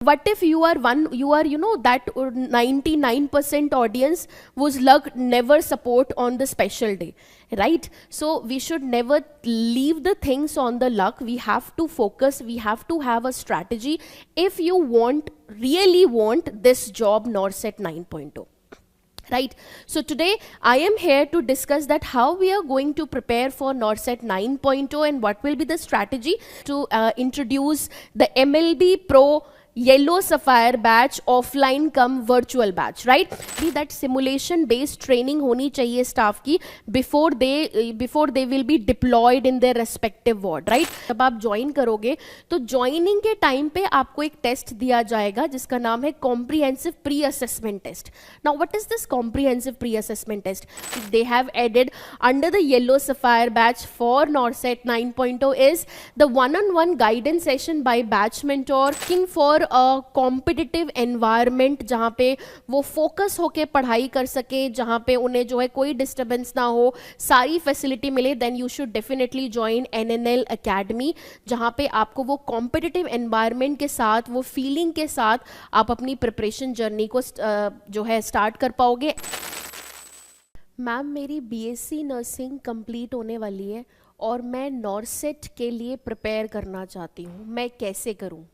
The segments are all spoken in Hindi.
What if you are that 99% audience whose luck never support on the special day, right? So we should never leave the things on the luck. We have to focus, we have to have a strategy if you really want this job NORCET 9.0. Right. So today I am here to discuss that how we are going to prepare for NORCET 9.0 and what will be the strategy to introduce the MLB Pro Yellow Sapphire batch offline come virtual batch, right? That simulation based training होनी चाहिए staff की before they will be deployed in their respective ward, right? जब आप join करोगे तो joining के time पे आपको एक test दिया जाएगा जिसका नाम है comprehensive pre-assessment test. Now what is this comprehensive pre-assessment test? They have added under the Yellow Sapphire batch for NORCET 9.0 is the one-on-one guidance session by batch mentor looking for a competitive environment जहाँ पे वो focus होके पढ़ाई कर सके, जहाँ पे उन्हें जो है कोई disturbance ना हो, सारी facility मिले, then you should definitely join NNL Academy जहाँ पे आपको वो competitive environment के साथ, वो feeling के साथ आप अपनी preparation journey को जो है start कर पाओगे. मैम मेरी BSc नर्सिंग कंप्लीट होने वाली है और मैं नॉर्सेट के लिए प्रिपेयर करना चाहती हूँ, मैं कैसे करूँ?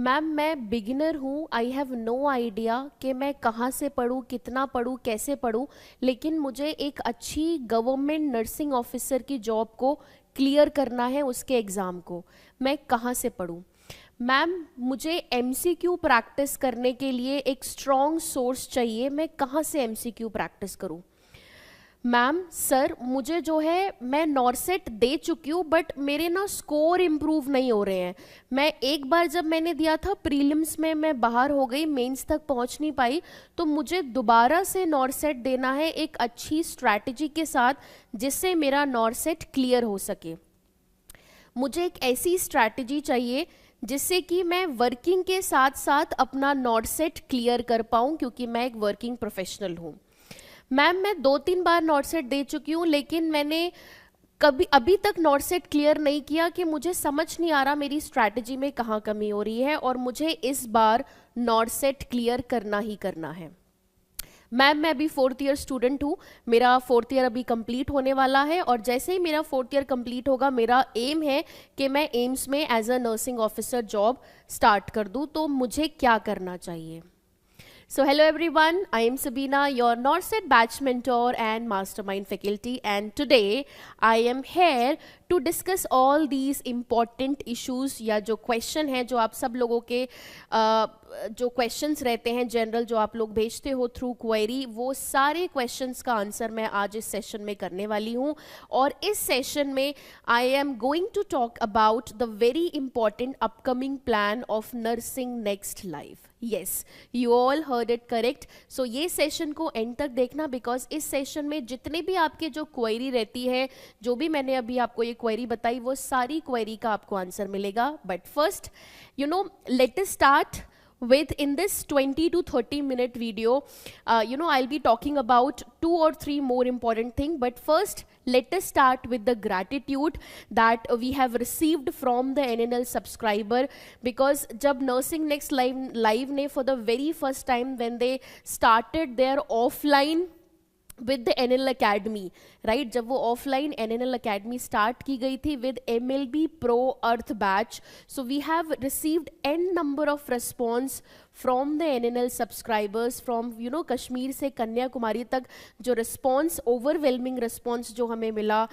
मैम मैं बिगिनर हूँ, आई हैव नो आइडिया कि मैं कहाँ से पढ़ूँ, कितना पढ़ूँ, कैसे पढ़ूँ, लेकिन मुझे एक अच्छी गवर्नमेंट नर्सिंग ऑफिसर की जॉब को क्लियर करना है, उसके एग्ज़ाम को. मैं कहाँ से पढ़ूँ? मैम मुझे MCQ प्रैक्टिस करने के लिए एक स्ट्रॉन्ग सोर्स चाहिए, मैं कहाँ से MCQ प्रैक्टिस करूँ? मैम सर मुझे जो है मैं नॉर्सेट दे चुकी हूँ बट मेरे ना स्कोर इम्प्रूव नहीं हो रहे हैं. मैं एक बार जब मैंने दिया था प्रीलिम्स में मैं बाहर हो गई, मेंस तक पहुँच नहीं पाई, तो मुझे दोबारा से नॉर्सेट देना है एक अच्छी स्ट्रैटेजी के साथ जिससे मेरा नॉर्सेट क्लियर हो सके. मुझे एक ऐसी स्ट्रैटेजी चाहिए जिससे कि मैं वर्किंग के साथ साथ अपना नॉर्सेट क्लियर कर पाऊँ क्योंकि मैं एक वर्किंग प्रोफेशनल हूँ. मैम मैं 2-3 बार नॉर्सेट दे चुकी हूँ लेकिन मैंने अभी तक नॉर्सेट क्लियर नहीं किया कि मुझे समझ नहीं आ रहा मेरी स्ट्रैटेजी में कहाँ कमी हो रही है और मुझे इस बार नॉर्सेट क्लियर करना ही करना है. मैम मैं अभी 4th ईयर स्टूडेंट हूँ, मेरा 4th ईयर अभी कंप्लीट होने वाला है और जैसे ही मेरा 4th ईयर कंप्लीट होगा मेरा एम है कि मैं एम्स में as a nursing officer job start कर दूँ. तो मुझे क्या करना चाहिए? So hello everyone, I am Sabina, your NORCET batch mentor and mastermind faculty, and today I am here to discuss all these important issues या जो question है जो आप सब लोगों के जो questions रहते हैं जनरल जो आप लोग भेजते हो थ्रू क्वेरी, वो सारे questions का आंसर मैं आज इस सेशन में करने वाली हूँ. और इस सेशन में I am going to talk about the very important upcoming plan of nursing next life. Yes, you all heard it correct. So ये सेशन को एंड तक देखना बिकॉज इस सेशन में जितने भी आपके जो क्वेरी रहती है, जो भी मैंने अभी आपको ये क्वेरी बताई, वो सारी क्वेरी का आपको आंसर मिलेगा. But first let us start with in this 20 to 30 minute video. I'll be talking about 2 or 3 more important things, but first let us start with the gratitude that we have received from the NNL subscriber, because jab Nursing Next live ne for the very first time when they started their offline with the NNL Academy, right? जब वो offline NNL Academy start की गई थी with MLB Pro Earth batch, so we have received n number of response from the NNL subscribers from Kashmir से कन्याकुमारी तक जो response, overwhelming response जो हमें मिला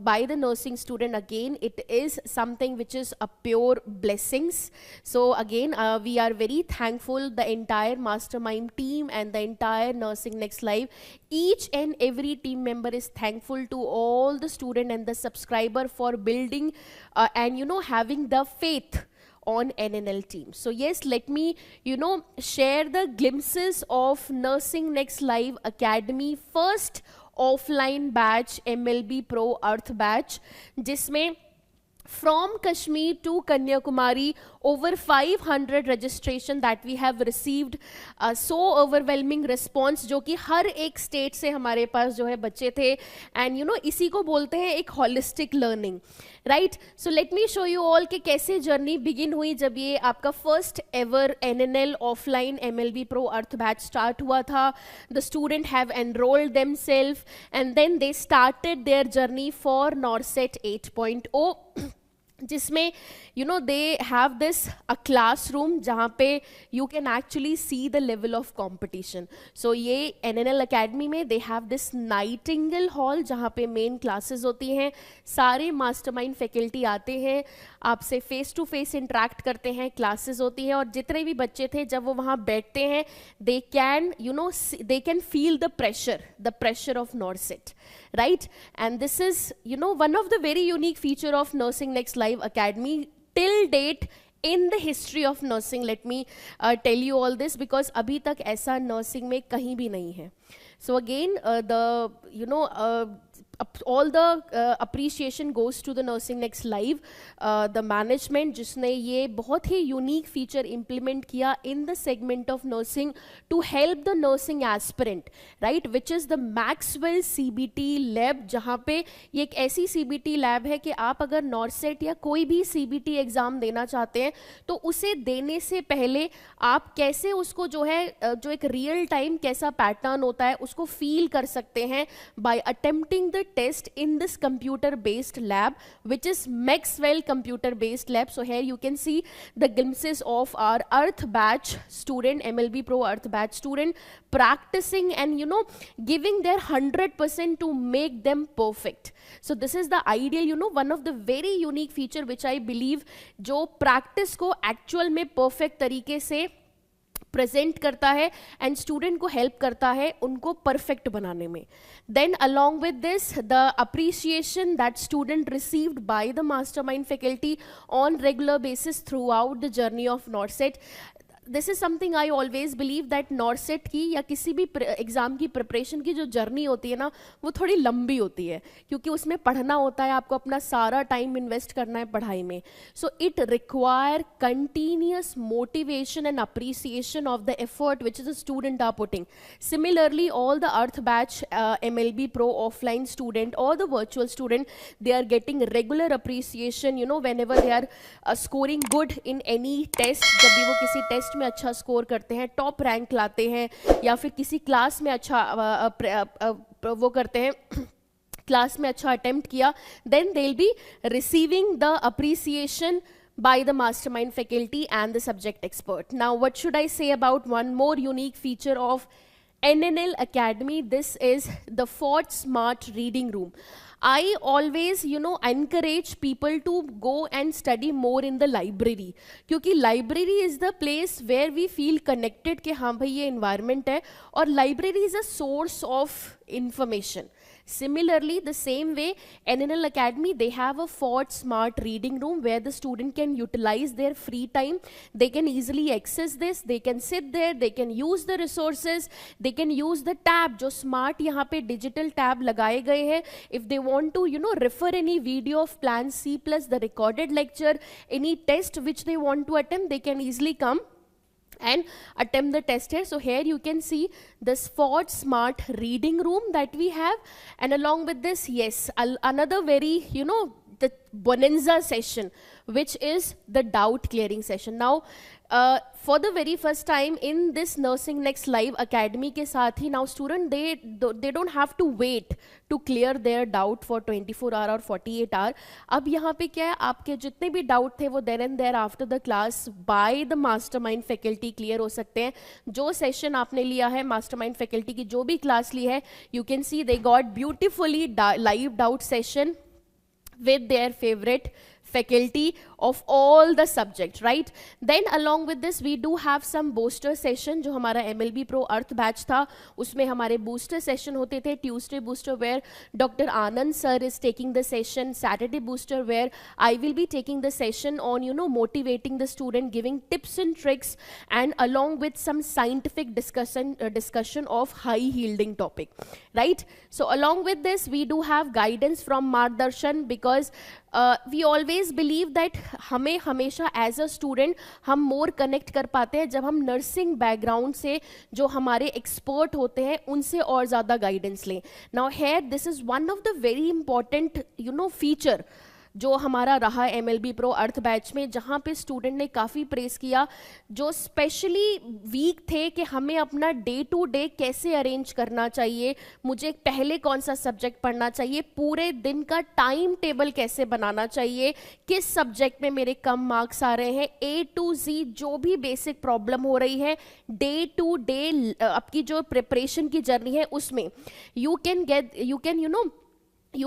by the nursing student, again it is something which is a pure blessings. So again we are very thankful, the entire mastermind team and the entire Nursing Next Live, each and every team member is thankful to all the student and the subscriber for building and having the faith on NNL team. So yes, let me share the glimpses of Nursing Next Live Academy first offline batch MLB Pro Earth batch, जिसमें from Kashmir to Kanyakumari over 500 registration that we have received, so overwhelming response, जो कि हर एक स्टेट से हमारे पास जो है बच्चे थे, एंड इसी को बोलते हैं एक holistic learning, right. So let me show you all कि कैसे जर्नी बिगिन हुई जब ये आपका first ever NNL offline MLB Pro earth batch start हुआ था. The student have enrolled themselves and then they started their journey for NORCET 8.0, जिसमें they have this a classroom जहाँ पे you can actually see the level of competition. So ये NNL अकेडमी में they have this Nightingale hall जहाँ पे मेन क्लासेस होती हैं, सारे मास्टरमाइंड फैकल्टी आते हैं, आपसे फेस टू फेस इंटरेक्ट करते हैं, क्लासेस होती है, और जितने भी बच्चे थे जब वो वहाँ बैठते हैं they can feel the pressure of नॉर्सेट, right? And this is one of the very unique feature of Nursing Next Live Academy till date in the history of nursing. Let me tell you all this because अभी तक ऐसा nursing में कहीं भी नहीं है. So again all the appreciation goes to the Nursing Next Live, the management जिसने ये बहुत ही unique feature implement किया in the segment of nursing to help the nursing aspirant, right, which is the Maxwell CBT lab, जहाँ पे ये एक ऐसी CBT lab है कि आप अगर नॉर्सेट या कोई भी CBT एग्ज़ाम देना चाहते हैं तो उसे देने से पहले आप कैसे उसको जो एक रियल टाइम कैसा पैटर्न होता है उसको फील कर सकते हैं by attempting the test in this computer based lab, which is Maxwell computer based lab. So here you can see the glimpses of our earth batch student, MLB Pro earth batch student practicing and giving their 100% to make them perfect. So this is the ideal, one of the very unique feature which I believe जो practice को actual में perfect तरीके से प्रेजेंट करता है एंड स्टूडेंट को हेल्प करता है उनको परफेक्ट बनाने में. Then along with this the appreciation that student received by the mastermind faculty on regular basis throughout the journey of NORCET. This is something I always believe that NORCET की या किसी भी एग्जाम की प्रिपरेशन की जो जर्नी होती है ना वो थोड़ी लंबी होती है क्योंकि उसमें पढ़ना होता है, आपको अपना सारा टाइम इन्वेस्ट करना है पढ़ाई में. So it require continuous motivation and appreciation of the effort which is the student are putting. Similarly all the earth batch MLB Pro offline student और the virtual student they are getting regular appreciation whenever they are scoring good in any test. जब भी वो किसी टेस्ट में अच्छा स्कोर करते हैं, टॉप रैंक लाते हैं या फिर किसी क्लास में अच्छा वो करते हैं, क्लास में अच्छा अटेम्प्ट किया, then they'll be receiving the appreciation by the mastermind faculty and the subject expert. Now what should I say about one more unique feature of NNL Academy? This is the Fort Smart Reading Room. I always encourage people to go and study more in the library क्योंकि library is the place where we feel connected कि हाँ भाई ये environment है और library is a source of information. Similarly, the same way, NNL Academy, they have a Fort Smart Reading Room where the student can utilize their free time. They can easily access this. They can sit there. They can use the resources. They can use the tab. जो smart यहाँ पे digital tab लगाए गए हैं. If they want to, refer any video of Plan C plus the recorded lecture, any test which they want to attempt, they can easily come and attempt the test here. So here you can see this Fort Smart Reading Room that we have, and along with this, yes, another very the bonanza session, which is the doubt clearing session. Now for the very first time in this Nursing Next Live Academy के साथ ही now student they don't have to wait to clear their doubt for 24 hour or 48 hour. अब यहाँ पे क्या है, आपके जितने भी doubt थे वो then and there after the class by the mastermind faculty clear हो सकते हैं. जो session आपने लिया है mastermind faculty की जो भी class ली है, you can see they got beautifully live doubt session with their favorite faculty of all the subjects, right? Then along with this we do have some booster session. जो हमारा MLB Pro अर्थ बैच था उसमें हमारे booster session होते थे. Tuesday booster where Dr. Anand sir is taking the session, Saturday booster where I will be taking the session on motivating the student, giving tips and tricks, and along with some scientific discussion of high yielding topic, right? So along with this we do have guidance from Mardarshan because we always believe that हमें हमेशा एज अ स्टूडेंट हम मोर कनेक्ट कर पाते हैं जब हम नर्सिंग बैकग्राउंड से जो हमारे एक्सपर्ट होते हैं उनसे और ज़्यादा गाइडेंस लें. Now here this is one of the very important feature जो हमारा रहा MLB प्रो अर्थ बैच में, जहाँ पे स्टूडेंट ने काफ़ी प्रेस किया, जो स्पेशली वीक थे कि हमें अपना डे टू डे कैसे अरेंज करना चाहिए, मुझे पहले कौन सा सब्जेक्ट पढ़ना चाहिए, पूरे दिन का टाइम टेबल कैसे बनाना चाहिए, किस सब्जेक्ट में मेरे कम मार्क्स आ रहे हैं, A to Z जो भी बेसिक प्रॉब्लम हो रही है डे टू डे आपकी जो प्रिपरेशन की जर्नी है उसमें you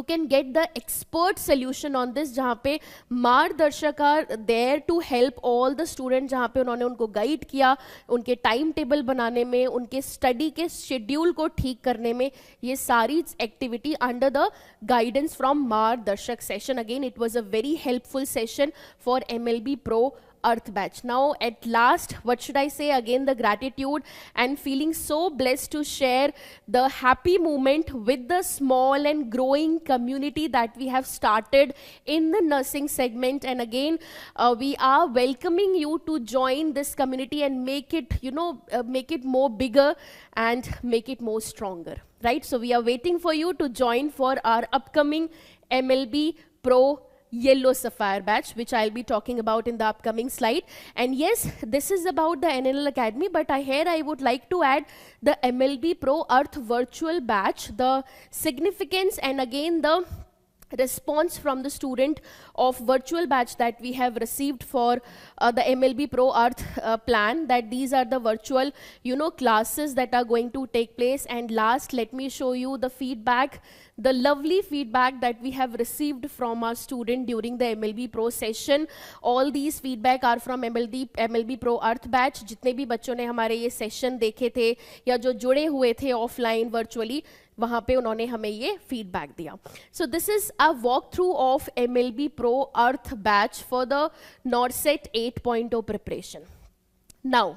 can get the expert solution on this, जहाँ पे मार्गदर्शक are there to help all the student, जहाँ पे उन्होंने उनको गाइड किया उनके टाइम टेबल बनाने में, उनके स्टडी के शेड्यूल को ठीक करने में. ये सारी activity under the guidance from मार्गदर्शक session. Again it was a very helpful session for MLB Pro Earth batch. Now at last, what should I say, again the gratitude and feeling so blessed to share the happy moment with the small and growing community that we have started in the nursing segment. And again we are welcoming you to join this community and make it make it more bigger and make it more stronger, right? So we are waiting for you to join for our upcoming MLB Pro Yellow Sapphire batch, which I'll be talking about in the upcoming slide. And yes, this is about the NLL Academy, but here I would like to add the MLB Pro Earth virtual batch, the significance and again the response from the student of virtual batch that we have received for the MLB Pro Earth plan, that these are the virtual classes that are going to take place. And last, let me show you the feedback, the lovely feedback that we have received from our student during the MLB Pro session. All these feedback are from MLB Pro Earth batch. जितने भी बच्चों ने हमारे ये सेशन देखे थे या जो जुड़े हुए थे ऑफलाइन वर्चुअली, वहाँ पे उन्होंने हमें ये फीडबैक दिया. सो this is a walk through of MLB Pro Earth batch for the NORCET 8.0 preparation. Now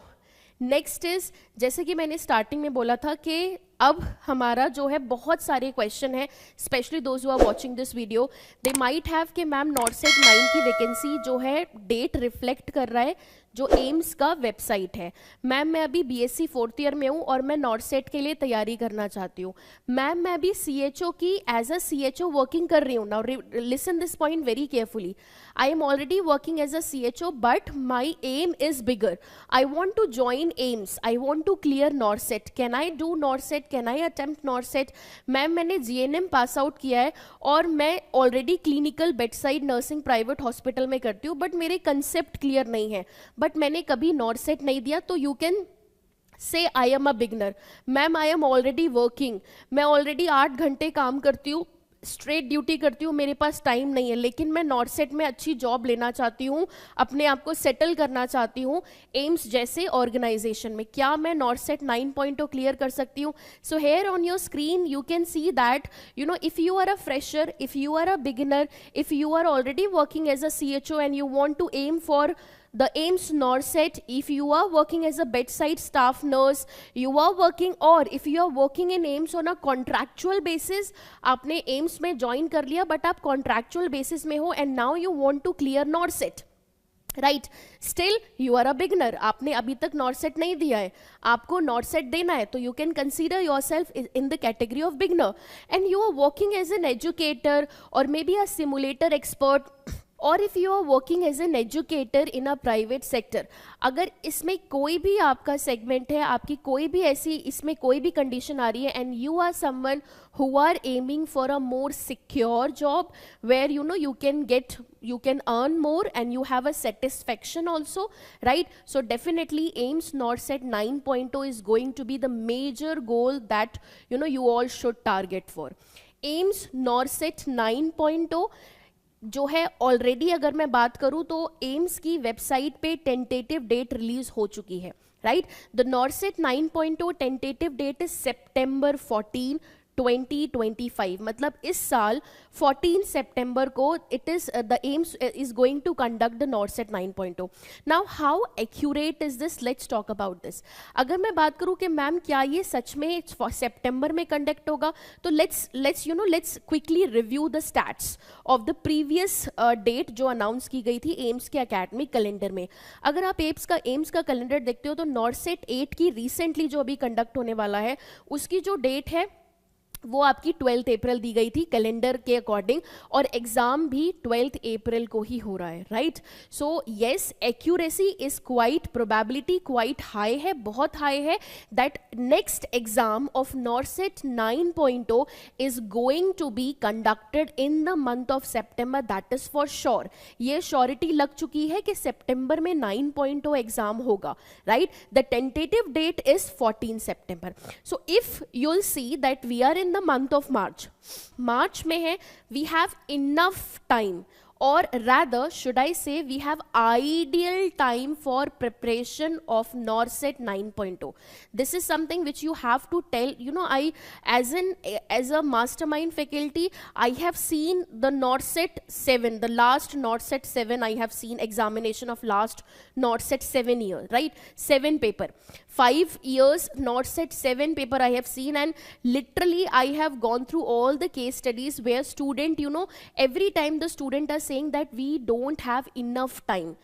next is, जैसे कि मैंने स्टार्टिंग में बोला था कि अब हमारा जो है बहुत सारे क्वेश्चन है, specially those who are watching this video, they might have कि मैम NORCET 9 की वैकेंसी जो है डेट रिफ्लेक्ट कर रहा है जो एम्स का वेबसाइट है. मैम मैं अभी BSc 4th ईयर में हूँ और मैं NORCET के लिए तैयारी करना चाहती हूँ. मैम मैं अभी CHO की एज अ CHO वर्किंग कर रही हूँ. Now listen this point very carefully. I am already working as a CHO, but my aim is bigger. I want to join AIMS. I want to clear NORCET. Can I do NORCET? Can I attempt NORCET? Ma'am मैंने GNM पास आउट किया है और मैं already clinical bedside nursing private hospital में करती हूँ, बट मेरे कंसेप्ट क्लियर नहीं है, बट मैंने कभी NORCET नहीं दिया. तो you can say I am a beginner. Ma'am I am already working, मैं ऑलरेडी 8 घंटे काम करती हूँ, स्ट्रेट ड्यूटी करती हूँ, मेरे पास टाइम नहीं है, लेकिन मैं NORCET में अच्छी जॉब लेना चाहती हूँ, अपने आप को सेटल करना चाहती हूँ एम्स जैसे ऑर्गेनाइजेशन में. क्या मैं NORCET 9.0 क्लियर कर सकती हूँ? So here on your screen you can see that if you are a fresher, if you are a beginner, if you are already working as a CHO and you want to aim for the AIMS NORCET, if you are working as a bedside staff nurse, you are working, or if you are working in AIMS on a contractual basis, आपने AIMS में join कर लिया but आप contractual basis में हो and now you want to clear NORCET, right, still you are a beginner, आपने अभी तक NORCET नहीं दिया है, आपको NORCET देना है, तो you can consider yourself in the category of beginner. And you are working as an educator और maybe a simulator expert, और if you are working as an educator in a private sector. अगर इसमें कोई भी आपका सेगमेंट है, आपकी कोई भी ऐसी इसमें कोई भी कंडीशन आ रही है, and you are someone who are aiming for a more secure job where you can earn more and you have a satisfaction also, right? So definitely AIMS NORCET 9.0 is going to be the major goal that you all should target for. AIMS NORCET 9.0 जो है ऑलरेडी, अगर मैं बात करूं तो एम्स की वेबसाइट पे टेंटेटिव डेट रिलीज हो चुकी है, right? The NORCET 9.0 tentative date is September 14, 2025, मतलब इस साल 14 सितंबर को it is the AIIMS is going to conduct the NORCET 9.0. Now how accurate is this, let's talk about this. अगर मैं बात करूं कि मैम क्या ये सच में सितंबर में कंडक्ट होगा, तो let's quickly review the stats of the previous date जो अनाउंस की गई थी एम्स के एकेडमिक कैलेंडर में. अगर आप एम्स का कैलेंडर देखते हो तो नॉर्सेट 8 की रिसेंटली जो अभी कंडक्ट होने वाला है उसकी जो डेट है वो आपकी 12 अप्रैल दी गई थी कैलेंडर के अकॉर्डिंग, और एग्जाम भी 12 अप्रैल को ही हो रहा है, right. So yes, accuracy is quite, probability quite high है, बहुत हाई है, that next exam of NORCET 9.0 is going to be conducted in the month of September, that is for sure. ये श्योरिटी लग चुकी है कि सितंबर में 9.0 एग्जाम होगा, right. The tentative date is 14 September. So if you'll see that we are in the month of March में है, we have enough time, or rather should I say we have ideal time for preparation of NORCET 9.0. This is something which you have to tell, I as a mastermind faculty, I have seen the NORCET 7, the last NORCET 7, I have seen examination of last NORCET 7 years, right, 7 paper, 5 years NORCET 7 paper I have seen, and literally I have gone through all the case studies where student, every time the student are saying that we don't have enough time,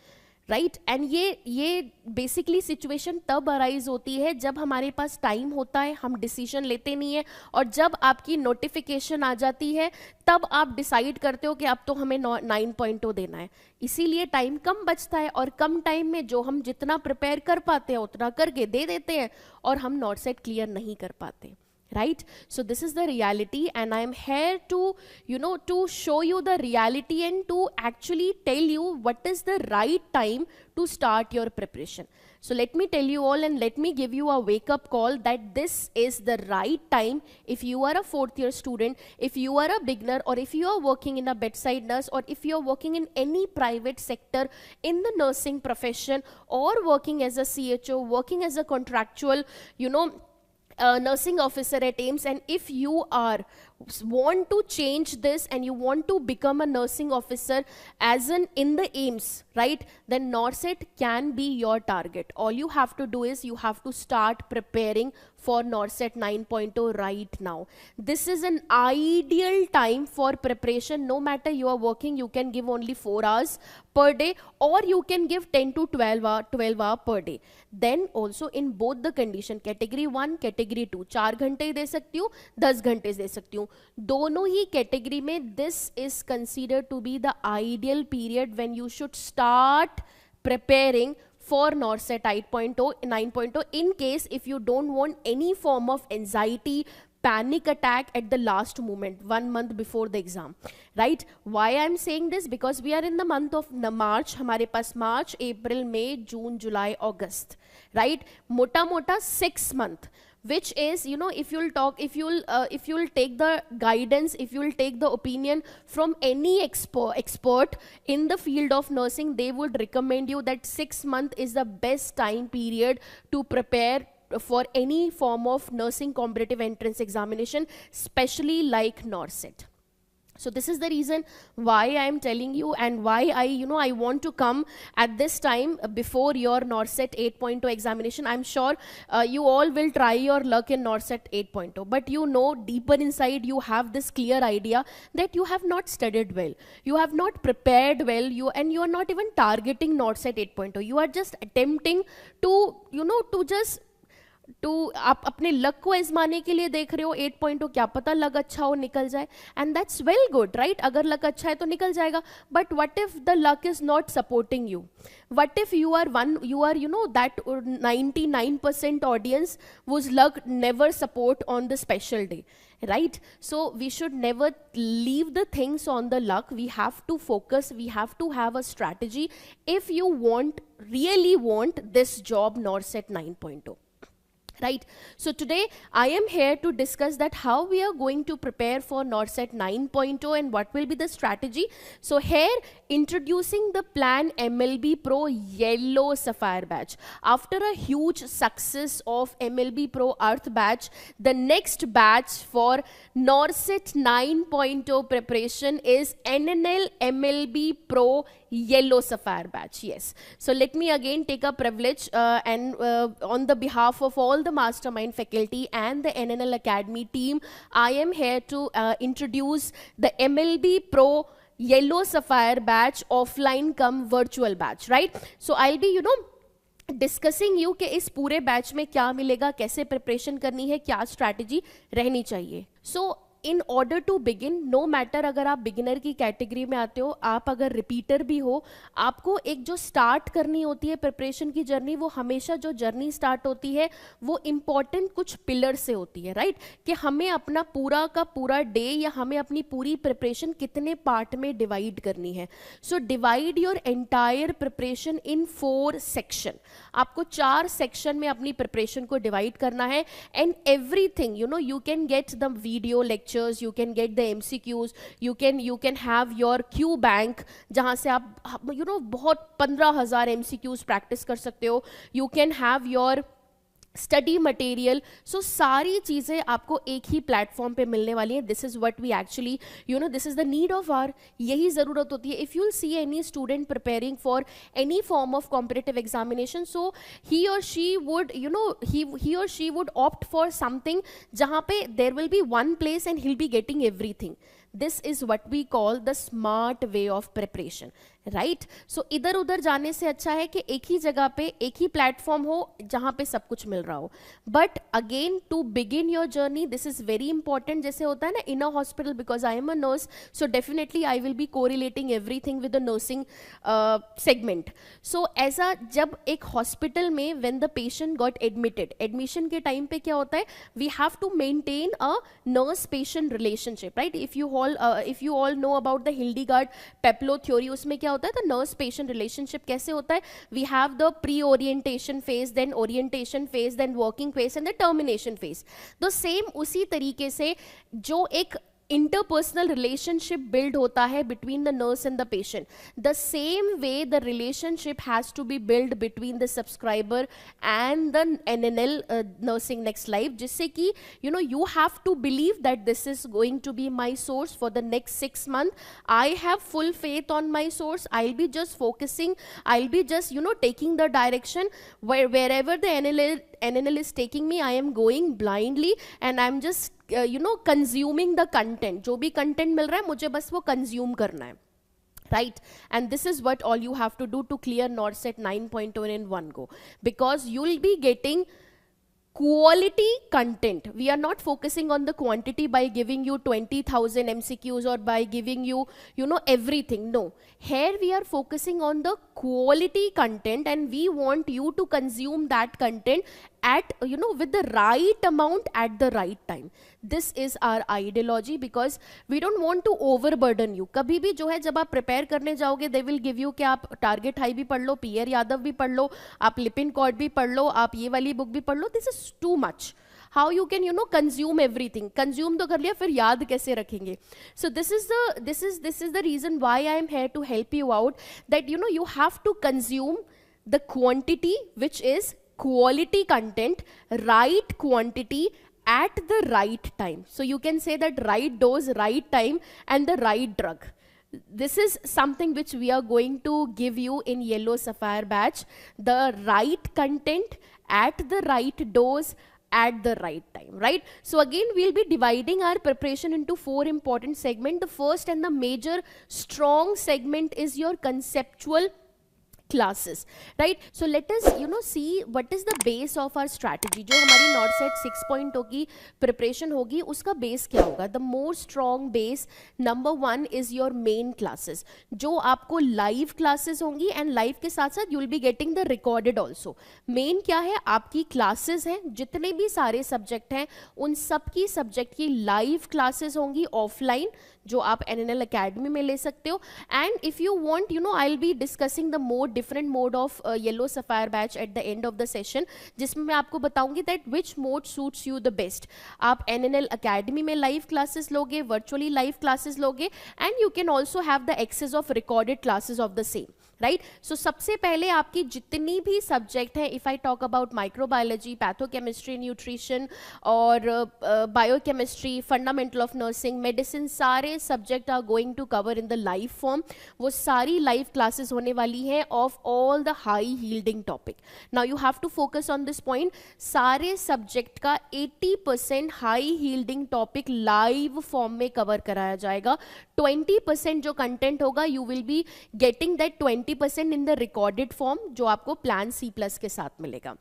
right. And ये बेसिकली सिचुएशन तब अराइज होती है जब हमारे पास टाइम होता है, हम डिसीजन लेते नहीं है, और जब आपकी नोटिफिकेशन आ जाती है तब आप डिसाइड करते हो कि अब तो हमें 9.0 देना है. इसीलिए टाइम कम बचता है, और कम टाइम में जो हम जितना प्रिपेयर कर पाते हैं उतना करके दे देते हैं, और हम नॉर्सेट क्लियर नहीं कर पाते, right. So this is the reality, and I am here to show you the reality and to actually tell you what is the right time to start your preparation. So let me tell you all, and let me give you a wake up call that this is the right time. If you are a 4th year student, if you are a beginner, or if you are working in a bedside nurse, or if you are working in any private sector in the nursing profession, or working as a CHO, working as a contractual, nursing officer at AIIMS, and if you are want to change this and you want to become a nursing officer as in the AIIMS, right, then NORCET can be your target. All you have to do is you have to start preparing for NORCET 9.0 right now. This is an ideal time for preparation. No matter you are working, you can give only 4 hours per day, or you can give 10 to 12 hour per day. Then also in both the condition, category 1, category 2, 4 घंटे दे सकती हूँ, 10 घंटे दे सकती हूँ. दोनों ही कैटेगरी में this is considered to be the ideal period when you should start preparing for NORCET 9.0 in case if you don't want any form of anxiety, panic attack at the last moment, 1 month before the exam, right. Why I'm saying this? Because we are in the month of March. हमारे पास March, April, May, June, July, August, right. मोटा मोटा 6 month, which is, if you'll take the guidance, if you'll take the opinion from any expert in the field of nursing, they would recommend you that 6 month is the best time period to prepare for any form of nursing competitive entrance examination, especially like NORCET. So this is the reason why I am telling you, and why I want to come at this time before your NORCET 8.0 examination. I'm sure you all will try your luck in NORCET 8.0, but deeper inside you have this clear idea that you have not studied well, you have not prepared well, you are not even targeting NORCET 8.0. You are just attempting to आप अपने लक को आजमाने के लिए देख रहे हो 8.0, क्या पता लक अच्छा हो निकल जाए, and that's well good, right. अगर लक अच्छा है तो निकल जाएगा, but what if the luck is not supporting you? What if you are that 99% audience whose luck never support on the special day, right? So we should never leave the things on the luck. We have to focus, we have to have a strategy if you really want this job NORCET 9.0. right? So today I am here to discuss that how we are going to prepare for NORCET 9.0 and what will be the strategy. So here introducing the Plan MLB Pro Yellow Sapphire batch. After a huge success of MLB Pro Earth batch, the next batch for NORCET 9.0 preparation is NNL MLB Pro Yellow Sapphire batch. Yes, so let me again take a privilege and on the behalf of all the mastermind faculty and the NNL Academy team, I am here to introduce the MLB Pro Yellow Sapphire batch, offline come virtual batch, right? So I'll be discussing you कि इस पूरे बैच में क्या मिलेगा, कैसे प्रिपरेशन करनी है, क्या स्ट्रैटेजी रहनी चाहिए. So in order to begin, no matter अगर आप बिगिनर की कैटेगरी में आते हो, आप अगर रिपीटर भी हो, आपको एक जो स्टार्ट करनी होती है प्रिपरेशन की जर्नी, वो हमेशा जो जर्नी स्टार्ट होती है वो इम्पॉर्टेंट कुछ पिलर से होती है, राइट? कि हमें अपना पूरा का पूरा डे या हमें अपनी पूरी प्रिपरेशन कितने पार्ट में डिवाइड करनी है. So divide your entire preparation in 4 section. आपको 4 सेक्शन में अपनी प्रिपरेशन को डिवाइड करना है. And everything you can get the video lecture, you can get the MCQs, you can have your Q bank जहाँ से आप बहुत 15,000 MCQs प्रैक्टिस कर सकते हो. You can have your study material. So सारी चीज़ें आपको एक ही प्लेटफॉर्म पे मिलने वाली हैं. This is what we actually this is the need of hour. यही ज़रूरत होती है. If you'll see any student preparing for any form of competitive examination, so he और she would opt for something जहाँ पे there will be one place and he'll be getting everything. This is what we call the smart way of preparation, right? So इधर उधर जाने से अच्छा है कि एक ही जगह पे एक ही प्लेटफॉर्म हो जहाँ पे सब कुछ मिल रहा हो. But again to begin your journey, this is very important. जैसे होता है ना in a hospital, because I am a nurse, so definitely I will be correlating everything with the nursing segment. So ऐसा जब एक हॉस्पिटल में when the patient got admitted, admission के टाइम पे क्या होता है, we have to maintain a nurse patient relationship, right? If you all know about the हिल्डीगार्ड पेप्लो theory, उसमें क्या होता है, द नर्स पेशेंट रिलेशनशिप कैसे होता है. We have the pre orientation phase, then orientation phase, then working phase and the termination phase. The same उसी तरीके से जो एक interpersonal relationship build होता है between the nurse and the patient, the same way the relationship has to be built between the subscriber and the NNL nursing next life, जिससे कि you have to believe that this is going to be my source for the next 6 months. I have full faith on my source. I'll be just focusing, I'll be just taking the direction wherever the NNL is taking me. I am going blindly and I'm just consuming the content. जो भी content मिल रहा है मुझे बस वो consume करना है, right? And this is what all you have to do to clear NORCET 9.0 in one go, because you will be getting quality content. We are not focusing on the quantity by giving you 20,000 MCQs or by giving you everything. No, here we are focusing on the quality content, and we want you to consume that content at with the right amount at the right time. This is our ideology, because we don't want to overburden you. कभी भी जो है जब आप प्रिपेयर करने जाओगे, they will give you कि आप टारगेट हाई भी पढ़ लो, पीयर यादव भी पढ़ लो, आप लिपिन कॉर्ड भी पढ़ लो, आप ये वाली बुक भी पढ़ लो. This is too much. How you can consume everything. Consume तो कर लिया, फिर याद कैसे रखेंगे? So this is the reason why I am here to help you out, that you have to consume the quantity, which is quality content, right quantity at the right time. So you can say that right dose, right time, and the right drug. This is something which we are going to give you in Yellow Sapphire batch. The right content at the right dose at the right time, right? So again, we'll be dividing our preparation into 4 important segments. The first and the major strong segment is your conceptual classes, right? So let us see what is the base of our strategy. जो हमारी NORCET 6.0 की preparation होगी, उसका base क्या होगा? The more strong base, number 1 is your main classes, जो आपको live classes होंगी, and live के साथ साथ you will be getting the recorded also. Main क्या है? आपकी classes हैं, जितने भी सारे subject हैं, उन सब की subject की live classes होंगी offline, जो आप NNL Academy में ले सकते हो. And if you want, you know, I'll be discussing the more different mode of Yellow Sapphire batch at the end of the session, जिसमें मैं आपको बताऊंगी that which mode suits you the best. आप NNL Academy में live classes लोगे, virtually live classes लोगे, and you can also have the access of recorded classes of the same. Right. So सबसे पहले आपकी जितनी भी सब्जेक्ट है, if I talk about microbiology, pathochemistry, nutrition और biochemistry, fundamental of nursing, medicine, सारे subject are going to cover in the live form. वो सारी लाइव क्लासेस होने वाली हैं of all the high yielding topic. Now you have to focus on this point. सारे सब्जेक्ट का 80% high yielding topic live form में कवर कराया जाएगा. 20% जो कंटेंट होगा you will be getting that 20% in the recorded form, जो आपको प्लान C+ के साथ मिलेगा.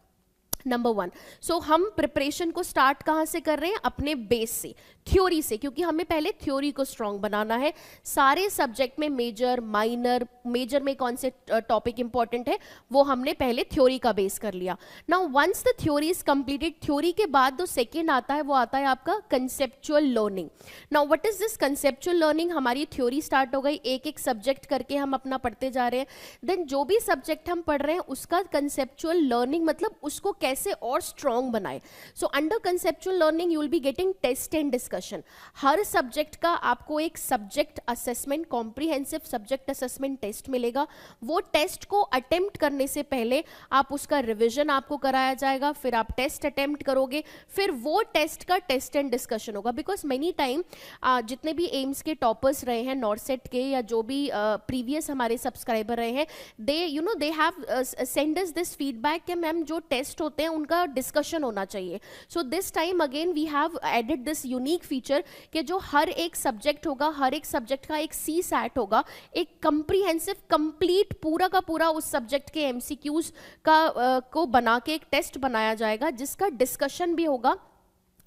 नंबर 1. सो हम प्रिपरेशन को स्टार्ट कहाँ से कर रहे हैं? अपने बेस से, थ्योरी से, क्योंकि हमें पहले थ्योरी को स्ट्रॉन्ग बनाना है. सारे सब्जेक्ट में मेजर, माइनर, मेजर में कौन से टॉपिक इंपॉर्टेंट है वो हमने पहले थ्योरी का बेस कर लिया. Now once the theory is completed, theory के बाद जो सेकेंड आता है वो आता है आपका conceptual learning. Now what is this conceptual learning? हमारी थ्योरी स्टार्ट हो गई, एक एक सब्जेक्ट करके हम अपना पढ़ते जा रहे हैं. देन जो भी सब्जेक्ट हम पढ़ रहे हैं उसका कंसेप्चुअल लर्निंग, मतलब उसको कैसे और स्ट्रॉन्ग बनाए. So under conceptual learning you will be getting test and discussion. हर सब्जेक्ट का आपको एक subject assessment, comprehensive subject assessment test मिलेगा. वो टेस्ट को अटेम्प्ट करने से पहले आप उसका रिविजन आपको कराया जाएगा, फिर आप टेस्ट अटेम्प्ट करोगे, फिर वो टेस्ट का टेस्ट एंड डिस्कशन होगा. बिकॉज मेनी टाइम जितने भी एम्स के टॉपर्स रहे हैं, नॉर्सेट के, या जो भी प्रीवियस हमारे सब्सक्राइबर रहे हैं, they have send us this feedback कि मैम जो टेस्ट होते हैं उनका डिस्कशन होना चाहिए. So this time again we have added this unique feature कि जो हर एक सब्जेक्ट होगा, हर एक सब्जेक्ट का एक CSAT होगा, एक कंप्रीहेंसिव, कंप्लीट, पूरा का पूरा उस सब्जेक्ट के MCQs का को बना के एक टेस्ट बनाया जाएगा जिसका डिस्कशन भी होगा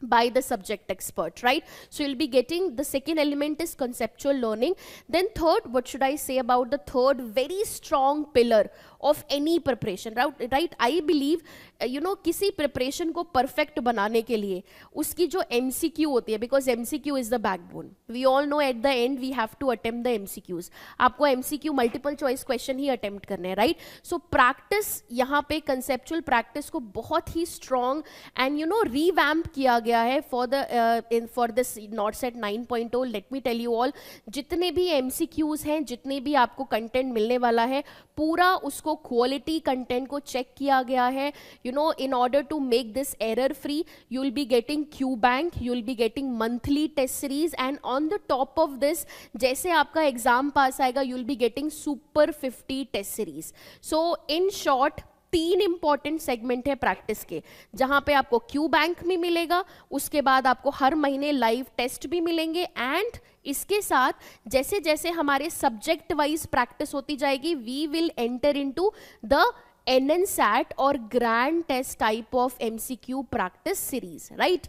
by the subject expert, right? So you'll be getting, the second element is conceptual learning. Then third, what should I say about the third very strong pillar of any preparation, right? I believe किसी preparation को perfect बनाने के लिए उसकी जो MCQ होती है, because MCQ is the backbone. We all know at the end we have to attempt the MCQs. आपको MCQ multiple choice question ही attempt करने हैं, right? So practice, यहाँ पे conceptual practice को बहुत ही strong and revamp किया गया है for this NORCET 9.0. Let me tell you all, जितने भी MCQs हैं, जितने भी आपको कंटेंट मिलने वाला है, पूरा उसको क्वालिटी कंटेंट को चेक किया गया है. In order to make this error free, you will be getting QBank, you will be getting monthly test series, and on the top of this, जैसे आपका एग्जाम पास आएगा, you will be getting Super 50 test series. So in short, 3 important segment है प्रैक्टिस के, जहां पे आपको QBank भी मिलेगा, उसके बाद आपको हर महीने लाइव टेस्ट भी मिलेंगे, एंड इसके साथ जैसे जैसे हमारे सब्जेक्ट वाइज प्रैक्टिस होती जाएगी, we will enter into the NNSAT और grand test type of MCQ practice series, right?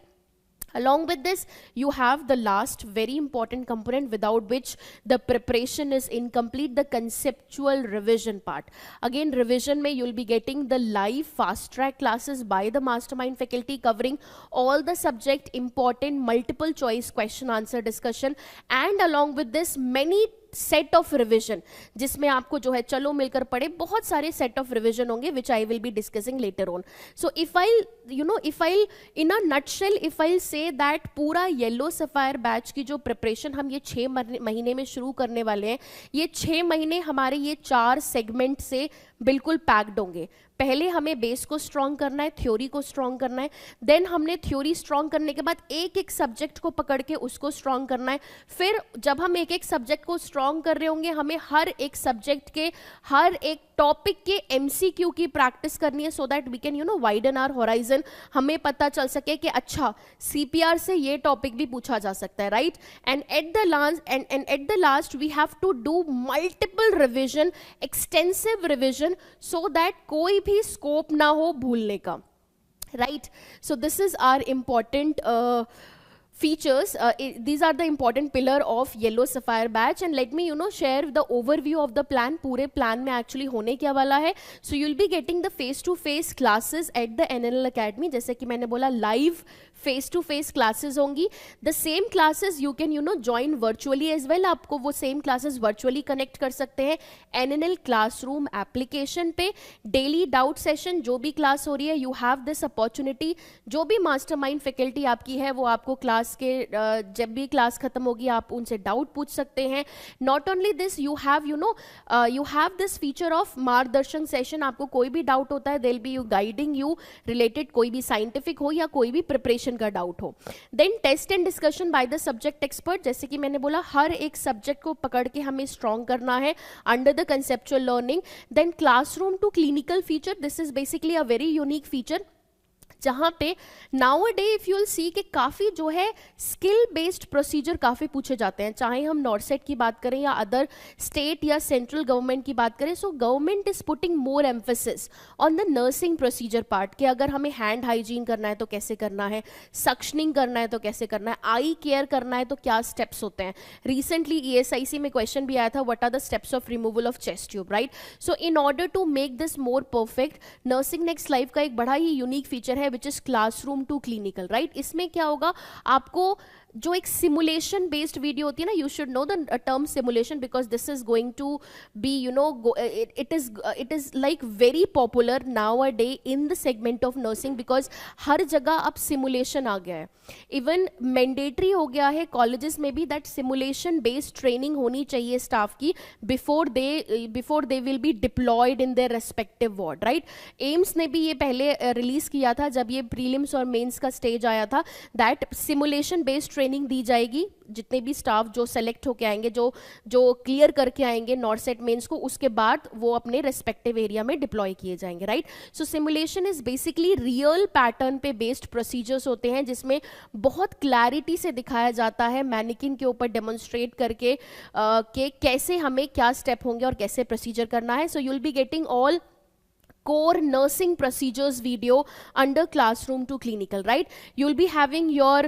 Along with this, you have the last very important component without which the preparation is incomplete, the conceptual revision part. Again, revision mein you'll be getting the live fast track classes by the mastermind faculty covering all the subject important multiple choice question answer discussion, and along with this many set of revision, जिसमें आपको जो है चलो मिलकर पढ़े बहुत सारे सेट ऑफ रिविजन होंगे, which I will be discussing later on. So if I in a nutshell if I say that पूरा येलो सफायर बैच की जो प्रिपरेशन हम ये 6 महीने में शुरू करने वाले हैं, ये 6 महीने हमारे ये 4 सेगमेंट से बिल्कुल पैक्ड होंगे. पहले हमें बेस को स्ट्रॉन्ग करना है, थ्योरी को स्ट्रॉन्ग करना है, देन हमने थ्योरी स्ट्रॉन्ग करने के बाद एक एक सब्जेक्ट को पकड़ के उसको स्ट्रॉन्ग करना है. फिर जब हम एक एक सब्जेक्ट को स्ट्रॉन्ग कर रहे होंगे, हमें हर एक सब्जेक्ट के हर एक टॉपिक के MCQ की प्रैक्टिस करनी है, so that we can widen our horizon. हमें पता चल सके कि अच्छा CPR से ये टॉपिक भी पूछा जा सकता है, right? And at the last we have to do multiple revision, extensive revision, so that कोई भी स्कोप ना हो भूलने का, right? So this is our important features, these are the important pillar of Yellow Sapphire batch, and let me share the overview of the plan. पूरे plan में actually होने क्या वाला है. So you'll be getting the face to face classes at the NLL Academy. जैसे कि मैंने बोला live face to face classes होंगी. The same classes you can join virtually as well. आपको वो same classes virtually connect कर सकते हैं NNL Classroom application पे. Daily doubt session जो भी class हो रही है, you have this opportunity. जो भी mastermind faculty आपकी है वो आपको class के जब भी क्लास खत्म होगी आप उनसे डाउट पूछ सकते हैं. Not only this, you have this feature of मार्गदर्शन सेशन. आपको कोई भी डाउट होता है, दे will be guiding you related, कोई भी साइंटिफिक हो या कोई भी प्रिपरेशन का डाउट हो. Then test and discussion by the subject expert. जैसे कि मैंने बोला हर एक सब्जेक्ट को पकड़ के हमें स्ट्रॉन्ग करना है under the conceptual learning. Then classroom to clinical feature. This is basically a very unique feature जहाँ पे now day if you'll see कि काफ़ी जो है स्किल बेस्ड प्रोसीजर काफ़ी पूछे जाते हैं, चाहे हम नॉर्सेट की बात करें या अदर स्टेट या सेंट्रल गवर्नमेंट की बात करें. So government is putting more emphasis on the nursing procedure part कि अगर हमें हैंड हाइजीन करना है तो कैसे करना है, सक्शनिंग करना है तो कैसे करना है, आई केयर करना है तो क्या स्टेप्स होते हैं. रिसेंटली ESIC में क्वेश्चन भी आया था, what are the steps of removal of chest tube, right. So in order to make this more perfect, Nursing Next Life का एक बड़ा ही यूनिक फीचर है which is classroom to clinical, right. इसमें क्या होगा, आपको जो एक सिमुलेशन बेस्ड वीडियो होती है ना, you should know the term simulation because this is going to be it is like very popular now a day in the segment of nursing because हर जगह अब सिमुलेशन आ गया है. इवन मैंडेटरी हो गया है कॉलेजेस में भी दैट सिमुलेशन बेस्ड ट्रेनिंग होनी चाहिए स्टाफ की before they will B diploid in their respective ward, right. AIIMS ने भी ये पहले रिलीज किया था जब ये प्रीलिम्स और मेंस का स्टेज आया था, दैट सिमुलेशन बेस्ड ट्रेनिंग दी जाएगी जितने भी स्टाफ जो सेलेक्ट होके आएंगे, जो क्लियर करके आएंगे नॉर्सेट मेंस को, उसके बाद वो अपने रेस्पेक्टिव एरिया में डिप्लॉय किए जाएंगे, right. So simulation is basically real pattern पे बेस्ड प्रोसीजर्स होते हैं जिसमें बहुत क्लैरिटी से दिखाया जाता है मैनिकिन के ऊपर डेमोन्स्ट्रेट करके कि कैसे हमें क्या स्टेप होंगे और कैसे प्रोसीजर करना है. So you will be getting all core nursing procedures video under classroom to clinical, right. You'll be having your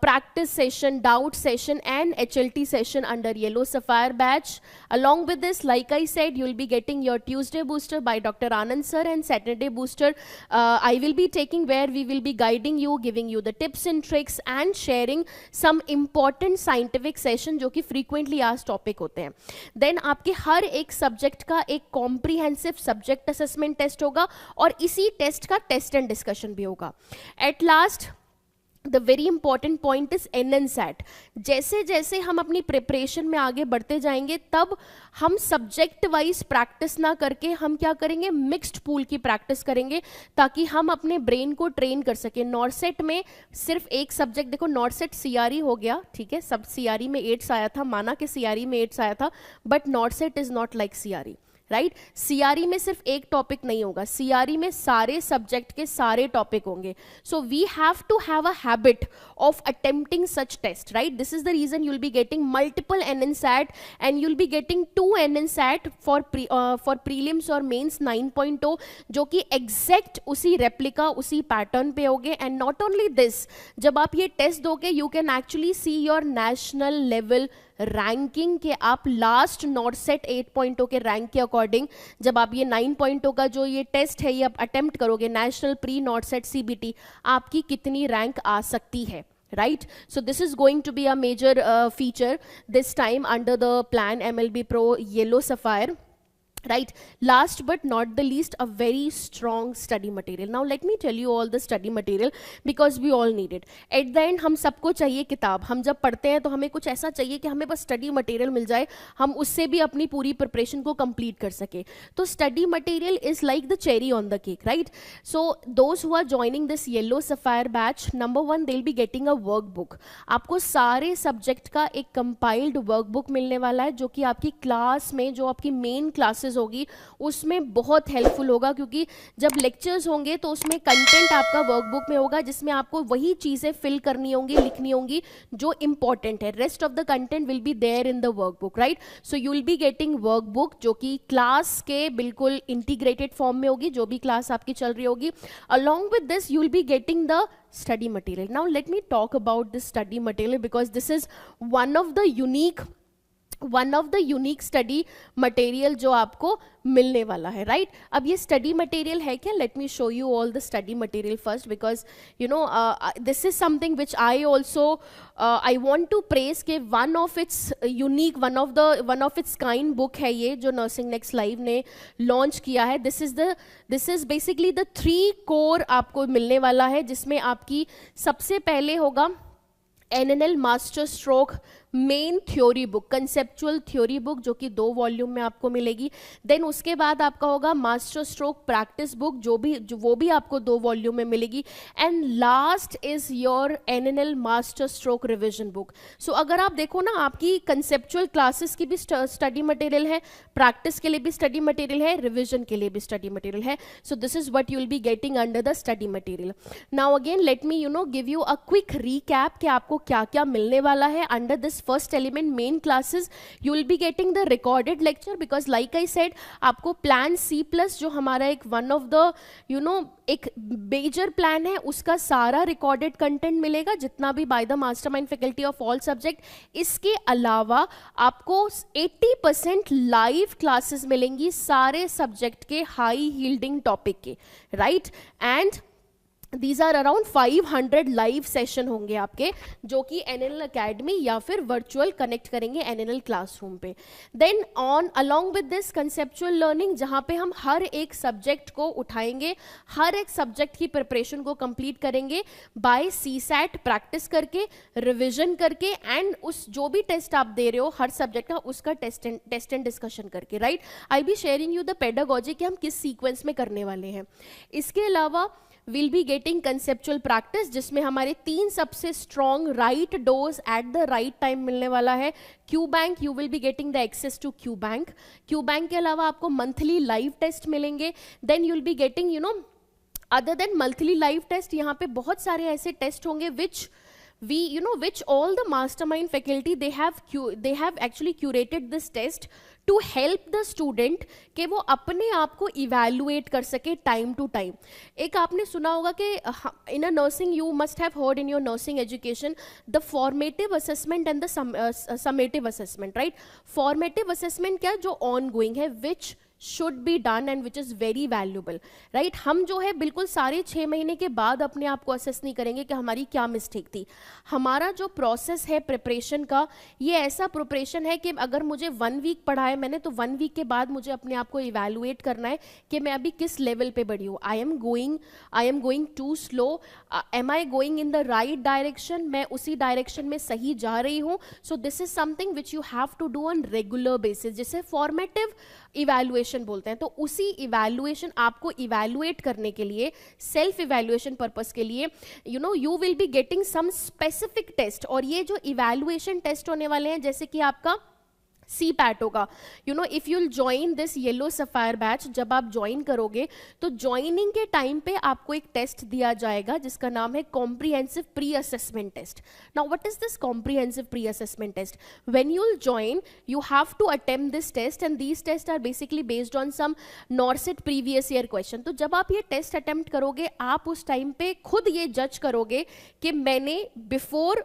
practice session, doubt session and HLT session under Yellow Sapphire batch. Along with this, like I said, you'll be getting your Tuesday booster by Dr. Anand sir and Saturday booster I will be taking, where we will be guiding you, giving you the tips and tricks and sharing some important scientific session जो कि frequently asked topic होते हैं. Then आपके हर एक subject का एक comprehensive subject assessment टेस्ट होगा और इसी टेस्ट का टेस्ट एंड डिस्कशन भी होगा. At last the very important point is NNSAT. जैसे जैसे हम अपनी प्रिपरेशन में आगे बढ़ते जाएंगे तब हम सब्जेक्ट वाइज प्रैक्टिस ना करके हम क्या करेंगे, मिक्स्ड पूल की प्रैक्टिस करेंगे ताकि हम अपने ब्रेन को ट्रेन कर सकें. नॉर्सेट में सिर्फ एक सब्जेक्ट, देखो नॉर्सेट CRE हो गया, ठीक है, सब CRE में 8 आया था, माना कि CRE में 8 आया था, but नॉर्सेट is not like CRE, right. CRE में सिर्फ एक टॉपिक नहीं होगा, CRE में सारे सब्जेक्ट के सारे टॉपिक होंगे. So we have to have a habit of attempting such test, right. This is the reason you will be getting multiple NNSAT and you will be getting 2 NNSAT for prelims और मेंस 9.0 जो कि एग्जैक्ट उसी रेप्लिका उसी पैटर्न पे होंगे. एंड नॉट ओनली दिस, जब आप ये टेस्ट दोगे you can actually see your national level ranking के आप लास्ट नॉर्सेट 8.0 के रैंक के अकॉर्डिंग जब आप ये 9.0 का जो ये टेस्ट है ये आप अटेम्प्ट करोगे, नेशनल प्री नॉर्सेट CBT, आपकी कितनी रैंक आ सकती है, right. So this is going to be a major feature this time under the plan MLB Pro Yellow Sapphire, right. Last but not the least, a very strong study material. Now let me tell you all the study material because we all need it. At the end हम सबको चाहिए किताब. हम जब पढ़ते हैं तो हमें कुछ ऐसा चाहिए कि हमें बस स्टडी मटेरियल मिल जाए, हम उससे भी अपनी पूरी प्रिपरेशन को कंप्लीट कर सके. तो study material is like the cherry on the cake, right. So those who are joining this yellow sapphire batch, number 1 they will be getting a workbook. आपको सारे सब्जेक्ट का एक कंपाइल्ड वर्कबुक मिलने वाला है जो कि आपकी क्लास में, जो आपकी मेन क्लासेस होगी उसमें बहुत हेल्पफुल होगा, क्योंकि जब लेक्चर्स होंगे तो उसमें कंटेंट आपका वर्कबुक में होगा जिसमें आपको वही चीज़ें फिल करनी होंगी, लिखनी होंगी जो इंपॉर्टेंट है. Rest of the content will be there in the workbook, right. So you will be getting workbook जो कि क्लास के बिल्कुल इंटीग्रेटेड फॉर्म में होगी, जो भी क्लास आपकी चल रही होगी. Along with this you will be getting the study material. Now let me talk about this study material because this is one of the unique study material जो आपको मिलने वाला है, राइट? अब ये स्टडी मटेरियल है क्या? Let me show you all the study material first, because you know this is something which I also I want to praise के one of its unique, one of its kind book है ये जो नर्सिंग नेक्स्ट लाइव ने लॉन्च किया है. This is basically the 3 core आपको मिलने वाला है, जिसमें आपकी सबसे पहले होगा NNL master stroke main theory book, conceptual theory book, जो कि 2 वॉल्यूम में आपको मिलेगी. देन उसके बाद आपका होगा मास्टर स्ट्रोक प्रैक्टिस बुक, वो भी आपको 2 वॉल्यूम में मिलेगी. And last is your NNL master stroke revision book. So अगर आप देखो ना, आपकी कंसेप्चुअल क्लासेस की भी स्टडी मटेरियल है, प्रैक्टिस के लिए भी स्टडी मटेरियल है, रिविजन के लिए भी स्टडी मटेरियल है. So this is what you will be getting under the study material. Now again let me give you a quick recap कि आपको क्या क्या मिलने वाला है under this first element main classes. You will be getting the recorded lecture because like I said, आपको plan C plus जो हमारा एक one of the एक major plan है, उसका सारा recorded content मिलेगा, जितना भी by the mastermind faculty of all subject. इसके अलावा आपको 80% live classes मिलेंगी सारे subject के high yielding topic के, right? And These are around 500 live session होंगे आपके, जो कि NNL अकेडमी या फिर वर्चुअल कनेक्ट करेंगे NNL क्लासरूम पे. Then on along with this conceptual learning, जहाँ पे हम हर एक सब्जेक्ट को उठाएंगे, हर एक सब्जेक्ट की प्रिपरेशन को कंप्लीट करेंगे बाय CSAT प्रैक्टिस करके, रिविजन करके, एंड उस जो भी टेस्ट आप दे रहे हो हर सब्जेक्ट का, उसका टेस्ट एंड डिस्कशन करके, right? I be sharing you the pedagogy कि हम किस सीक्वेंस में करने वाले हैं. इसके अलावा will be getting conceptual practice, जिसमें हमारे 3 सबसे strong right dose at the right time मिलने वाला है. Q bank, you will be getting the access to Q bank. Q bank के अलावा आपको मंथली लाइव टेस्ट मिलेंगे. Then you will be getting other than monthly live test, यहाँ पे बहुत सारे ऐसे टेस्ट होंगे which all the mastermind faculty they have actually curated this test to help the student कि वो अपने आप को evaluate कर सके time to time. एक आपने सुना होगा कि in a nursing you must have heard in your nursing education the formative assessment and the summative assessment, right? Formative assessment क्या, जो ongoing है, which should be done and which is very valuable, right? हम जो है बिल्कुल सारे 6 महीने के बाद अपने आप को असेस नहीं करेंगे कि हमारी क्या मिस्टेक थी. हमारा जो प्रोसेस है प्रिपरेशन का, ये ऐसा प्रिपरेशन है कि अगर मुझे 1 वीक पढ़ा है मैंने, तो 1 वीक के बाद मुझे अपने आप को इवैल्यूएट करना है कि मैं अभी किस लेवल पे बढ़ी हूँ. I am going to slow, am I going in the right direction, मैं उसी डायरेक्शन में सही जा रही हूँ. So this is something which you have to do on regular basis, जिसे फॉर्मेटिव इवैल्यूएशन बोलते हैं. तो उसी इवैल्यूएशन, आपको इवैल्यूएट करने के लिए, सेल्फ इवैल्यूएशन पर्पस के लिए, you will be getting some specific test. और ये जो इवैल्यूएशन टेस्ट होने वाले हैं, जैसे कि आपका CPAT होगा, if you'll join this yellow sapphire batch, जब आप ज्वाइन करोगे तो ज्वाइनिंग के टाइम पे आपको एक टेस्ट दिया जाएगा जिसका नाम है comprehensive pre assessment test. Now what is this comprehensive pre assessment test? When you'll join you have to attempt this test and these test are basically based on some NORCET previous year question. तो जब आप ये टेस्ट अटेम्प्ट करोगे, आप उस टाइम पे खुद ये जज करोगे कि मैंने बिफोर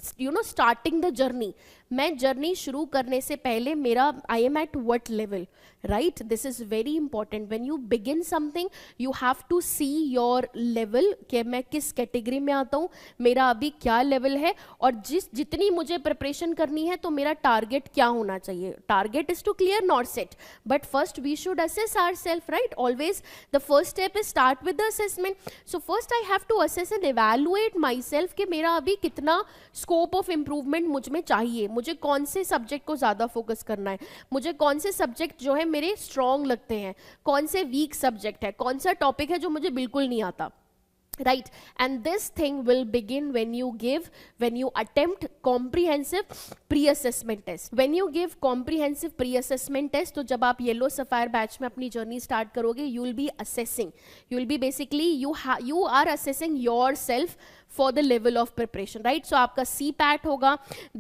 स्टार्टिंग द जर्नी, मैं जर्नी शुरू करने से पहले मेरा I am at what level, right? This is very important. When you begin something you have to see your level, कि मैं किस कैटेगरी में आता हूँ, मेरा अभी क्या लेवल है, और जितनी मुझे प्रिपरेशन करनी है, तो मेरा टारगेट क्या होना चाहिए. Target is to clear NORCET, but first we should assess ourself, right? Always the first step is start with the assessment. So first I have to assess and evaluate myself कि मेरा अभी कितना स्कोप ऑफ इम्प्रूवमेंट मुझ में चाहिए, मुझे कौन से सब्जेक्ट को ज़्यादा फोकस करना है, मुझे कौन से सब्जेक्ट जो है मेरे स्ट्रॉन्ग लगते हैं, कौन से वीक सब्जेक्ट है, कौन सा टॉपिक है जो मुझे बिल्कुल नहीं आता, right? And this thing will begin when you attempt comprehensive pre-assessment test. When you give comprehensive pre-assessment test, तो जब आप येलो सफायर बैच में अपनी जर्नी स्टार्ट करोगे, you will be assessing, you will be basically you are assessing yourself for the level of preparation, right? So आपका CPAT होगा.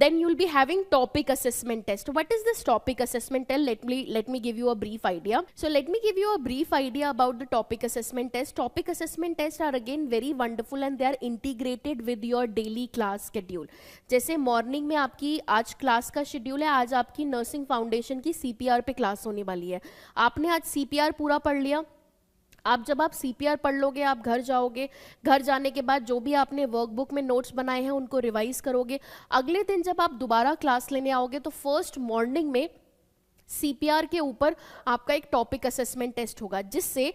Then you'll be having topic assessment test. What is this topic assessment test? Let me give you a brief idea. So let me give you a brief idea about the topic assessment test. Topic assessment tests are again very wonderful and they are integrated with your daily class schedule. जैसे मॉर्निंग में आपकी आज क्लास का शेड्यूल है, आज आपकी नर्सिंग फाउंडेशन की CPR पे क्लास होने वाली है. आपने आज CPR पूरा पढ़ लिया. जब आप CPR पढ़ लोगे, आप घर जाओगे, घर जाने के बाद जो भी आपने वर्कबुक में नोट्स बनाए हैं उनको रिवाइज करोगे. अगले दिन जब आप दोबारा क्लास लेने आओगे तो फर्स्ट मॉर्निंग में CPR के ऊपर आपका एक टॉपिक असेसमेंट टेस्ट होगा, जिससे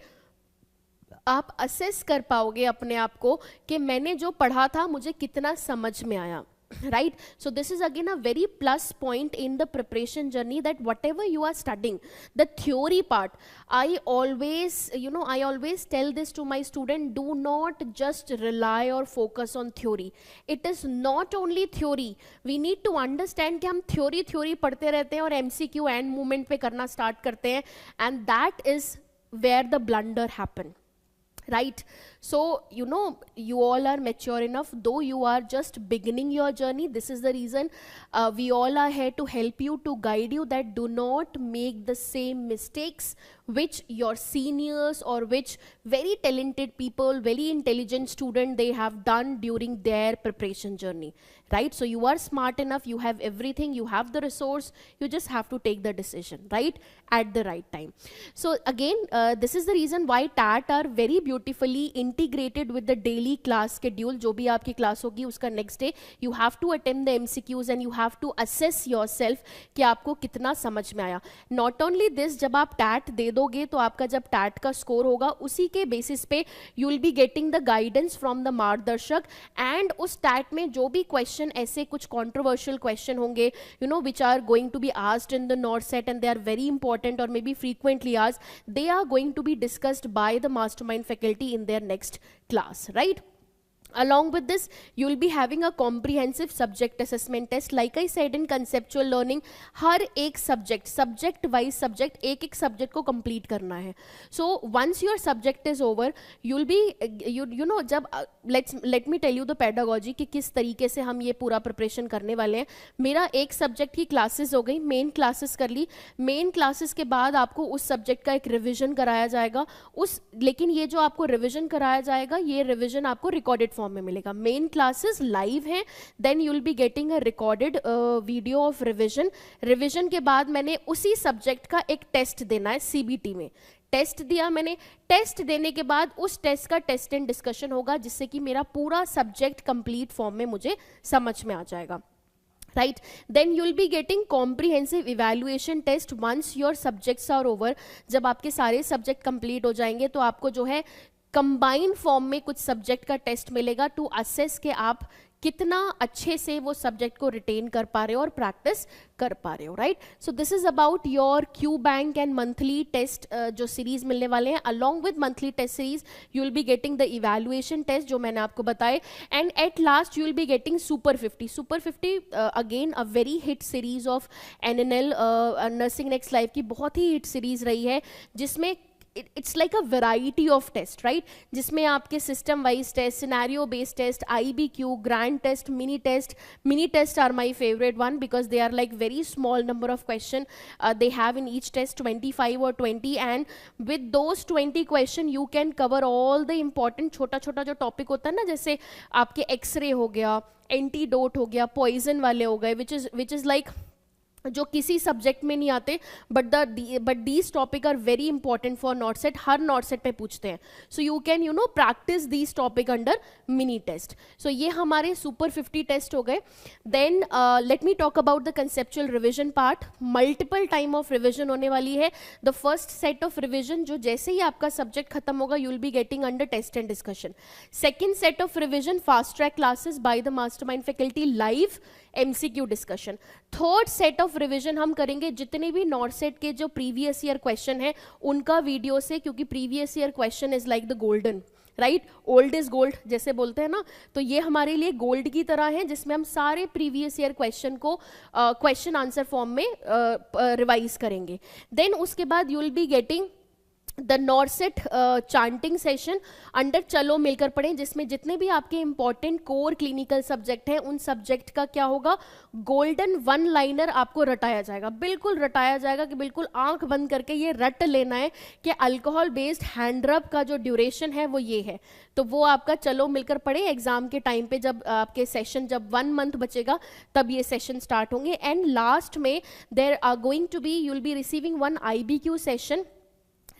आप असेस कर पाओगे अपने आप को कि मैंने जो पढ़ा था मुझे कितना समझ में आया. Right, so this is again a very plus point in the preparation journey, that whatever you are studying, the theory part, I always tell this to my student, do not just rely or focus on theory. It is not only theory, we need to understand कि हम theory पढ़ते रहते हैं और MCQ end moment पे करना start करते हैं, and that is where the blunder happen. Right, so you all are mature enough, though you are just beginning your journey. This is the reason we all are here to help you, to guide you, that do not make the same mistakes which your seniors or which very talented people, very intelligent student, they have done during their preparation journey. Right, so you are smart enough, you have everything, you have the resource, you just have to take the decision, right, at the right time. So again, this is the reason why TAT are very beautifully integrated with the daily class schedule. जो भी आपकी क्लास होगी उसका next day you have to attempt the MCQs and you have to assess yourself कि आपको कितना समझ में आया. Not only this, जब आप TAT दे दोगे तो आपका जब TAT का स्कोर होगा उसी के बेसिस पे you will be getting the guidance from the मार्गदर्शक, and उस TAT में जो भी क्वेश्चन ऐसे कुछ controversial question होंगे which are going to be asked in the NORCET and they are very important or maybe frequently asked, they are going to be discussed by the mastermind faculty in their next class, right? Along with this, you will be having a comprehensive subject assessment test. Like I said in conceptual learning, हर एक subject wise subject एक subject को complete करना है. So once your subject is over, you'll be जब let me tell you the pedagogy कि किस तरीके से हम ये पूरा preparation करने वाले हैं. मेरा एक subject की classes हो गई, main classes कर ली. main classes के बाद आपको उस subject का एक revision कराया जाएगा. लेकिन ये जो आपको revision कराया जाएगा, ये revision आपको recorded फॉर्म में मिलेगा. मेन क्लासेस लाइव हैं, then you will be getting a recorded video of revision के बाद मैंने उसी सब्जेक्ट का एक टेस्ट देना है. CBT में टेस्ट दिया मैंने, टेस्ट देने के बाद उस टेस्ट का टेस्ट एंड डिस्कशन होगा, जिससे कि मेरा पूरा सब्जेक्ट कंप्लीट फॉर्म में मुझे समझ में आ जाएगा. Right, then you will be getting comprehensive evaluation test once your subjects are over. जब आपके सारे सब्जेक्ट कंप्लीट हो जाएंगे तो आपको जो है कंबाइन फॉर्म में कुछ सब्जेक्ट का टेस्ट मिलेगा टू असेस कि आप कितना अच्छे से वो सब्जेक्ट को रिटेन कर पा रहे हो और प्रैक्टिस कर पा रहे हो. Right, so this is about your Q bank and monthly test जो सीरीज मिलने वाले हैं. Along with monthly test series you will be getting the evaluation test जो मैंने आपको बताए, and at last you will be getting super 50 again a very hit series of NNL Nursing Next Life की बहुत ही हिट सीरीज रही है, जिसमें it's like a variety of test, right, जिसमें आपके system wise test, scenario based test, IBQ, grand test, mini test are my favorite one because they are like very small number of question they have in each test, 25 or 20, and with those 20 question you can cover all the important छोटा जो topic होता है ना, जैसे आपके x-ray हो गया, antidote हो गया, poison वाले हो गए, which is like जो किसी सब्जेक्ट में नहीं आते, but these topic are very important for NORCET. हर नॉटसेट पे पूछते हैं, so you can practice these topic under mini test. So ये हमारे सुपर 50 टेस्ट हो गए. Then let me talk about the conceptual revision part. Multiple time of revision होने वाली है. The first set of revision जो जैसे ही आपका सब्जेक्ट खत्म होगा you will be getting under test and discussion. Second set of revision fast track classes bye the mastermind faculty, live MCQ discussion. Third set of revision हम करेंगे जितने भी नॉर्सेट के जो प्रीवियस ईयर क्वेश्चन है उनका वीडियो से, क्योंकि previous year question is like the golden, right, old is gold जैसे बोलते हैं ना, तो ये हमारे लिए गोल्ड की तरह है, जिसमें हम सारे प्रीवियस ईयर क्वेश्चन को क्वेश्चन आंसर फॉर्म में रिवाइज करेंगे. देन उसके बाद you will be getting the नॉर्सेट chanting session under चलो मिलकर पढ़ें, जिसमें जितने भी आपके इंपॉर्टेंट कोर क्लिनिकल सब्जेक्ट हैं उन सब्जेक्ट का क्या होगा, गोल्डन वन लाइनर आपको रटाया जाएगा, बिल्कुल रटाया जाएगा कि बिल्कुल आंख बंद करके ये रट लेना है कि अल्कोहल बेस्ड हैंड रब का जो ड्यूरेशन है वो ये है। तो वो आपका चलो मिलकर पढ़े एग्जाम के टाइम पे, जब आपके सेशन जब 1 मंथ बचेगा तब ये सेशन स्टार्ट होंगे। एंड लास्ट में there are going to be, you will be receiving 1 IBQ session,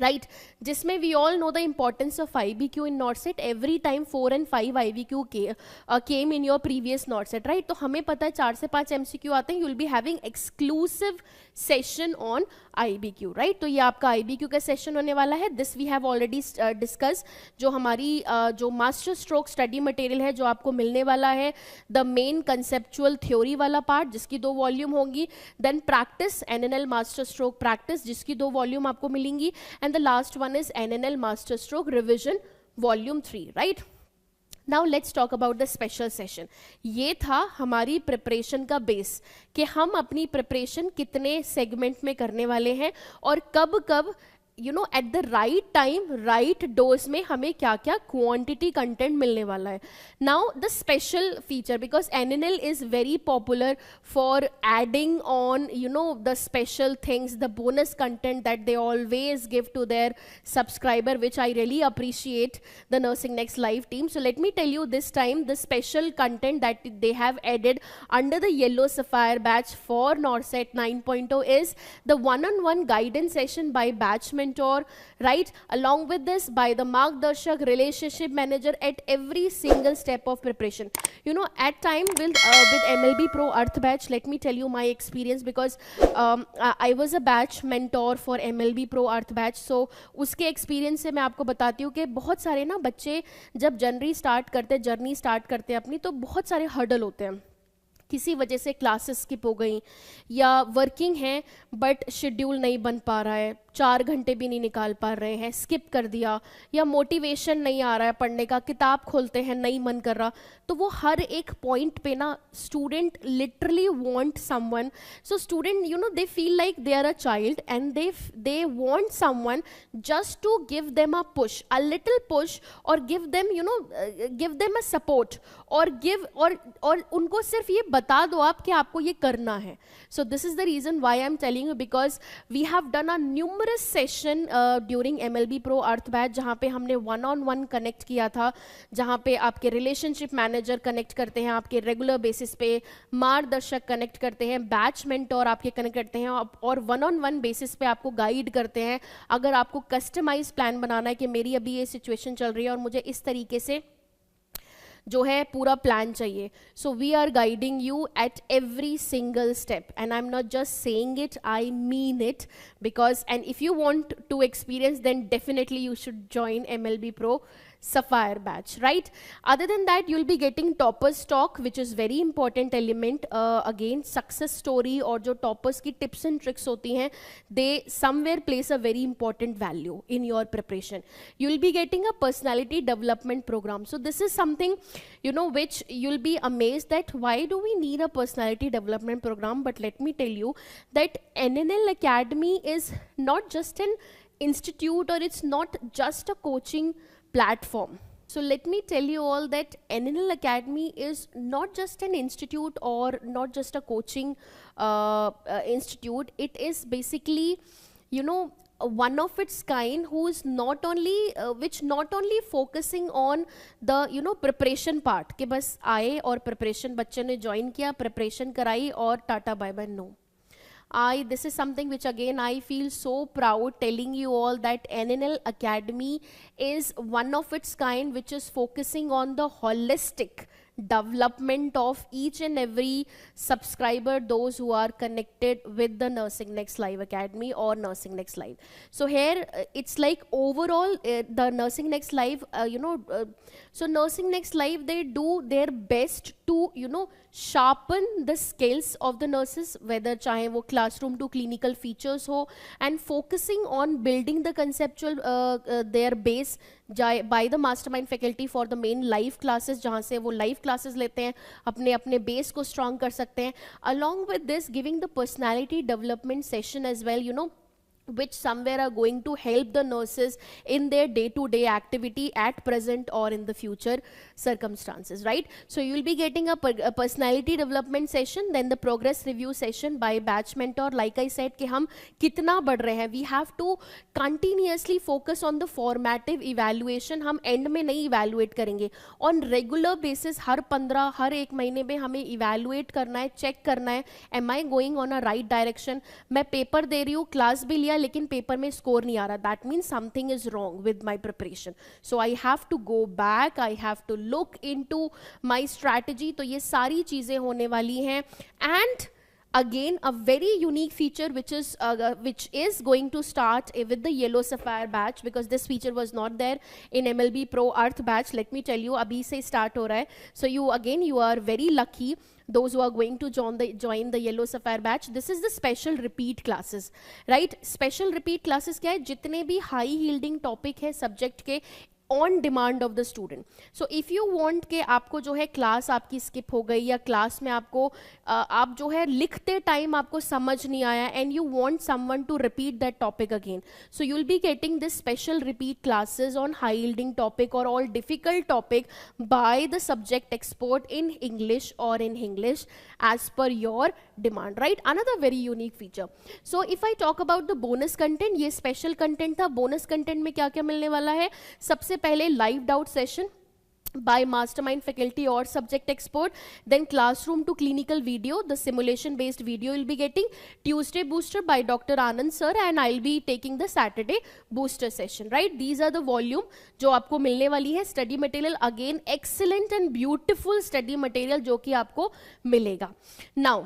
right, जिसमें we all know the importance of IBQ in NORCET. Every time 4 and 5 IBQ came in your previous NORCET, right. तो हमें पता है 4 से 5 MCQ आते हैं, you will be having exclusive session on IBQ, right. तो ये आपका IBQ का सेशन होने वाला है। This we have already discuss, जो हमारी जो मास्टर स्ट्रोक स्टडी मटेरियल है जो आपको मिलने वाला है, द मेन कंसेप्चुअल थ्योरी वाला पार्ट जिसकी 2 वॉल्यूम होंगी, then practice NNL master stroke practice जिसकी 2 वॉल्यूम आपको मिलेंगी, and the last one is NNL Master Stroke Revision Volume 3, right? Now let's talk about the special session. ये था हमारी प्रिपरेशन का बेस कि हम अपनी प्रिपरेशन कितने सेगमेंट में करने वाले हैं और कब कब you know at the right time right dose में हमें क्या क्या क्वांटिटी कंटेंट मिलने वाला है। Now the special feature, because NNL is very popular for adding on you know the special things, the bonus content that they always give to their subscriber, which I really appreciate the Nursing Next Live team. So let me tell you this time the special content that they have added under the Yellow Sapphire batch for NORCET 9.0 is the one-on-one guidance session by batch mentor, right, along with this by the Margdarshak relationship manager at every single step of preparation. You know, at time with MLB Pro Earth batch, let me tell you my experience, because I was a batch mentor for MLB Pro Earth batch. So उसके एक्सपीरियंस से मैं आपको बताती हूँ कि बहुत सारे ना बच्चे जब जर्नी स्टार्ट करते हैं अपनी, तो बहुत सारे हर्डल होते हैं। किसी वजह से क्लासेस स्किप हो गई, या वर्किंग हैं बट शेड्यूल नहीं बन पा रहा है, 4 घंटे भी नहीं निकाल पा रहे हैं, स्किप कर दिया, या मोटिवेशन नहीं आ रहा है पढ़ने का, किताब खोलते हैं नहीं मन कर रहा, तो वो हर एक पॉइंट पे ना student literally want someone. So student you know they feel like they are a child and they want someone just to give them a push, a little push, और give them you know give them a support, और उनको सिर्फ ये बता दो आप कि आपको ये करना है। So this is the reason why I am telling you, because we have done a numerous session during MLB Pro earth batch, जहाँ पे हमने 1-on-1 कनेक्ट किया था, जहाँ पे आपके रिलेशनशिप मैनेजर कनेक्ट करते हैं आपके रेगुलर बेसिस पे, मार्गदर्शक कनेक्ट करते हैं, बैच मेंटोर आपके कनेक्ट करते हैं, और 1-on-1 बेसिस पे आपको गाइड करते हैं। अगर आपको कस्टमाइज प्लान बनाना है कि मेरी अभी ये सिचुएशन चल रही है और मुझे इस तरीके से जो है पूरा प्लान चाहिए, so we are guiding you at every single step, and I am not just saying it, I mean it, because and if you want to experience then definitely you should join MLB Pro Sapphire batch, right? Other than that, you'll be getting toppers talk, which is very important element. Again, success story और जो toppers की tips and tricks होती हैं, they somewhere place a very important value in your preparation. You'll be getting a personality development program. So this is something, you know, which you'll be amazed that why do we need a personality development program? But let me tell you that NNL Academy is not just an institute, or it's not just a coaching platform. So let me tell you all that NNL Academy is not just an institute or not just a coaching institute. It is basically, you know, one of its kind who is not only which not only focusing on the you know preparation part कि बस आए और preparation बच्चे ने join किया, preparation कराई और tata bye bye, no. This is something which again I feel so proud telling you all that NNL Academy is one of its kind which is focusing on the holistic development of each and every subscriber, those who are connected with the Nursing Next Live Academy or Nursing Next Live. So here it's like overall the Nursing Next Live, so Nursing Next Live, they do their best to, you know, sharpen the skills of the nurses, whether चाहे वो classroom to clinical features हो, and focusing on building the conceptual their base by the mastermind faculty for the main live classes, जहाँ से वो live classes लेते हैं, अपने अपने base को strong कर सकते हैं, along with this giving the personality development session as well, you know, which somewhere are going to help the nurses in their day-to-day activity at present or in the future circumstances, right? So you will be getting a personality development session, then the progress review session by batch mentor. Like I said कि हम कितना बढ़ रहे हैं, we have to continuously focus on the formative evaluation. हम end में नहीं evaluate करेंगे, on regular basis हर 15 हर एक महीने में हमें evaluate करना है, check करना है, am I going on a right direction? मैं पेपर दे रही हूँ, क्लास भी लिया लेकिन पेपर में स्कोर नहीं आ रहा, that means something is wrong with my preparation. So I have to go back, I have to look into my strategy. तो ये सारी चीजें होने वाली हैं. And again a very unique feature which is going to start with the yellow sapphire batch, because this feature was not there in MLB Pro Earth batch. Let me tell you, abhi se start ho raha hai. So you are very lucky, those who are going to join the yellow sapphire batch. This is the special repeat classes, right? Special repeat classes क्या है, जितने भी high yielding topic है subject के, on demand of the student. So if you want के आपको जो है क्लास आपकी स्किप हो गई, या क्लास में आपको आप जो है लिखते टाइम आपको समझ नहीं आया, and you want someone to repeat that topic again, so you will be getting this special repeat classes on high yielding topic और all difficult topic by the subject expert in English और in English as per your demand, right? Another very unique feature. So if I talk about the bonus content, ये special content था. bonus content में क्या क्या मिलने वाला है? सबसे पहले live doubt session by mastermind faculty or subject expert, then classroom to clinical video, the simulation based video you'll be getting. Tuesday booster by Dr. Anand sir, and I'll be taking the Saturday booster session, right? These are the volume जो आपको मिलने वाली है. study material again excellent and beautiful study material जो कि आपको मिलेगा. Now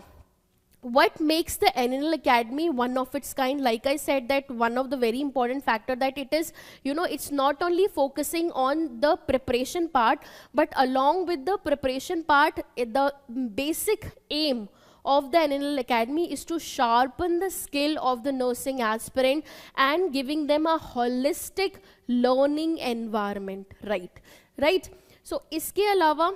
what makes the NNL Academy one of its kind? Like I said, that one of the very important factor that it is, it's not only focusing on the preparation part, but along with the preparation part, the basic aim of the NNL Academy is to sharpen the skill of the nursing aspirant and giving them a holistic learning environment, right? So इसके अलावा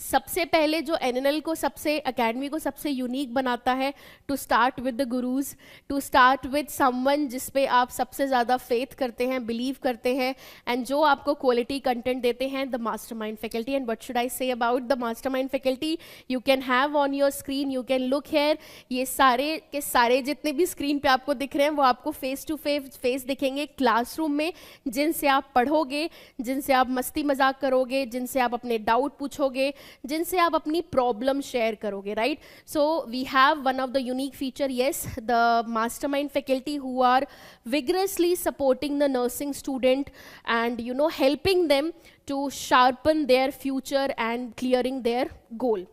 सबसे पहले जो एनएनएल को सबसे एकेडमी को सबसे यूनिक बनाता है, to start with the gurus, to start with someone जिस पे आप सबसे ज़्यादा फेथ करते हैं, बिलीव करते हैं, एंड जो आपको क्वालिटी कंटेंट देते हैं, the mastermind faculty. And what should I say about the mastermind faculty? You can have on your screen, you can look here, ये सारे के सारे जितने भी स्क्रीन पे आपको दिख रहे हैं वो आपको फेस टू फेस दिखेंगे क्लासरूम में, जिनसे आप पढ़ोगे, जिनसे आप मस्ती मजाक करोगे, जिनसे आप अपने डाउट पूछोगे, जिनसे आप अपनी प्रॉब्लम शेयर करोगे, right? So we have one of the unique feature, yes, the mastermind faculty who are vigorously supporting the nursing student and helping them to sharpen their future and clearing their goal.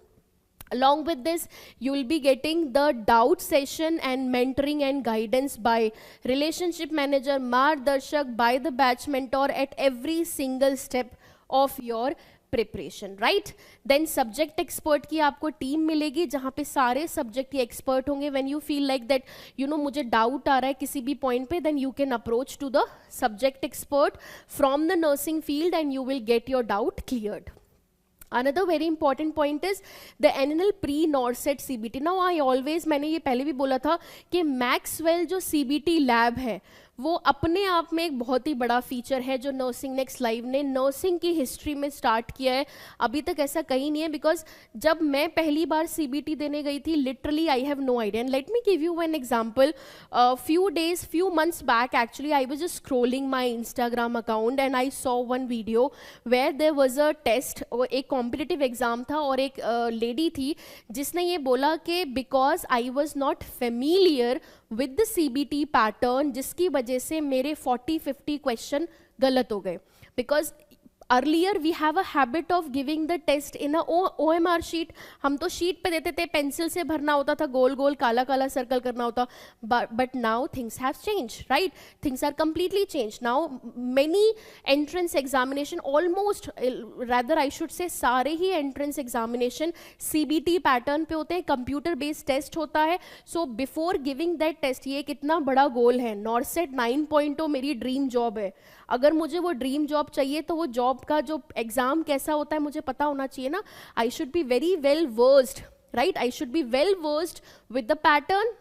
Along with this, you will be getting the doubt session and mentoring and guidance by relationship manager, margdarshak, by the batch mentor at every single step of your preparation, right? Then subject expert की आपको टीम मिलेगी जहाँ पे सारे सब्जेक्ट के एक्सपर्ट होंगे. When you feel like that मुझे डाउट आ रहा है किसी भी पॉइंट पे, then you can approach to the subject expert from the nursing field and you will get your doubt cleared. Another very important point is the NNL pre-NORCET CBT. Now I always, मैंने ये पहले भी बोला था कि मैक्सवेल जो CBT लैब है वो अपने आप में एक बहुत ही बड़ा फीचर है जो नर्सिंग नेक्स्ट लाइव ने नर्सिंग की हिस्ट्री में स्टार्ट किया है. अभी तक ऐसा कहीं नहीं है, बिकॉज जब मैं पहली बार CBT देने गई थी, literally I have no idea. And let me give you an example. few months back actually I was just scrolling my Instagram account and I saw one video where there was a test, एक कॉम्पिटिटिव एग्जाम था, और एक लेडी थी जिसने ये बोला कि because I was not familiar with the CBT pattern, जिसकी वजह से मेरे 40-50 क्वेश्चन गलत हो गए. Because earlier we have a habit of giving the test in a OMR sheet. हम तो शीट पे देते थे, पेंसिल से भरना होता था, गोल गोल काला काला सर्कल करना होता. but now things have changed, right? Things are completely changed. Now many entrance examination, almost rather I should say सारे ही entrance examination CBT पैटर्न पे होते हैं, कंप्यूटर बेस्ड टेस्ट होता है. So before giving that test, ये कितना बड़ा गोल है. नॉर्सेट 9.0 मेरी ड्रीम जॉब है. अगर मुझे वो ड्रीम जॉब चाहिए तो वो जॉब का जो एग्जाम कैसा होता है मुझे पता होना चाहिए ना. I should be very well versed, right? I should be well versed with the pattern,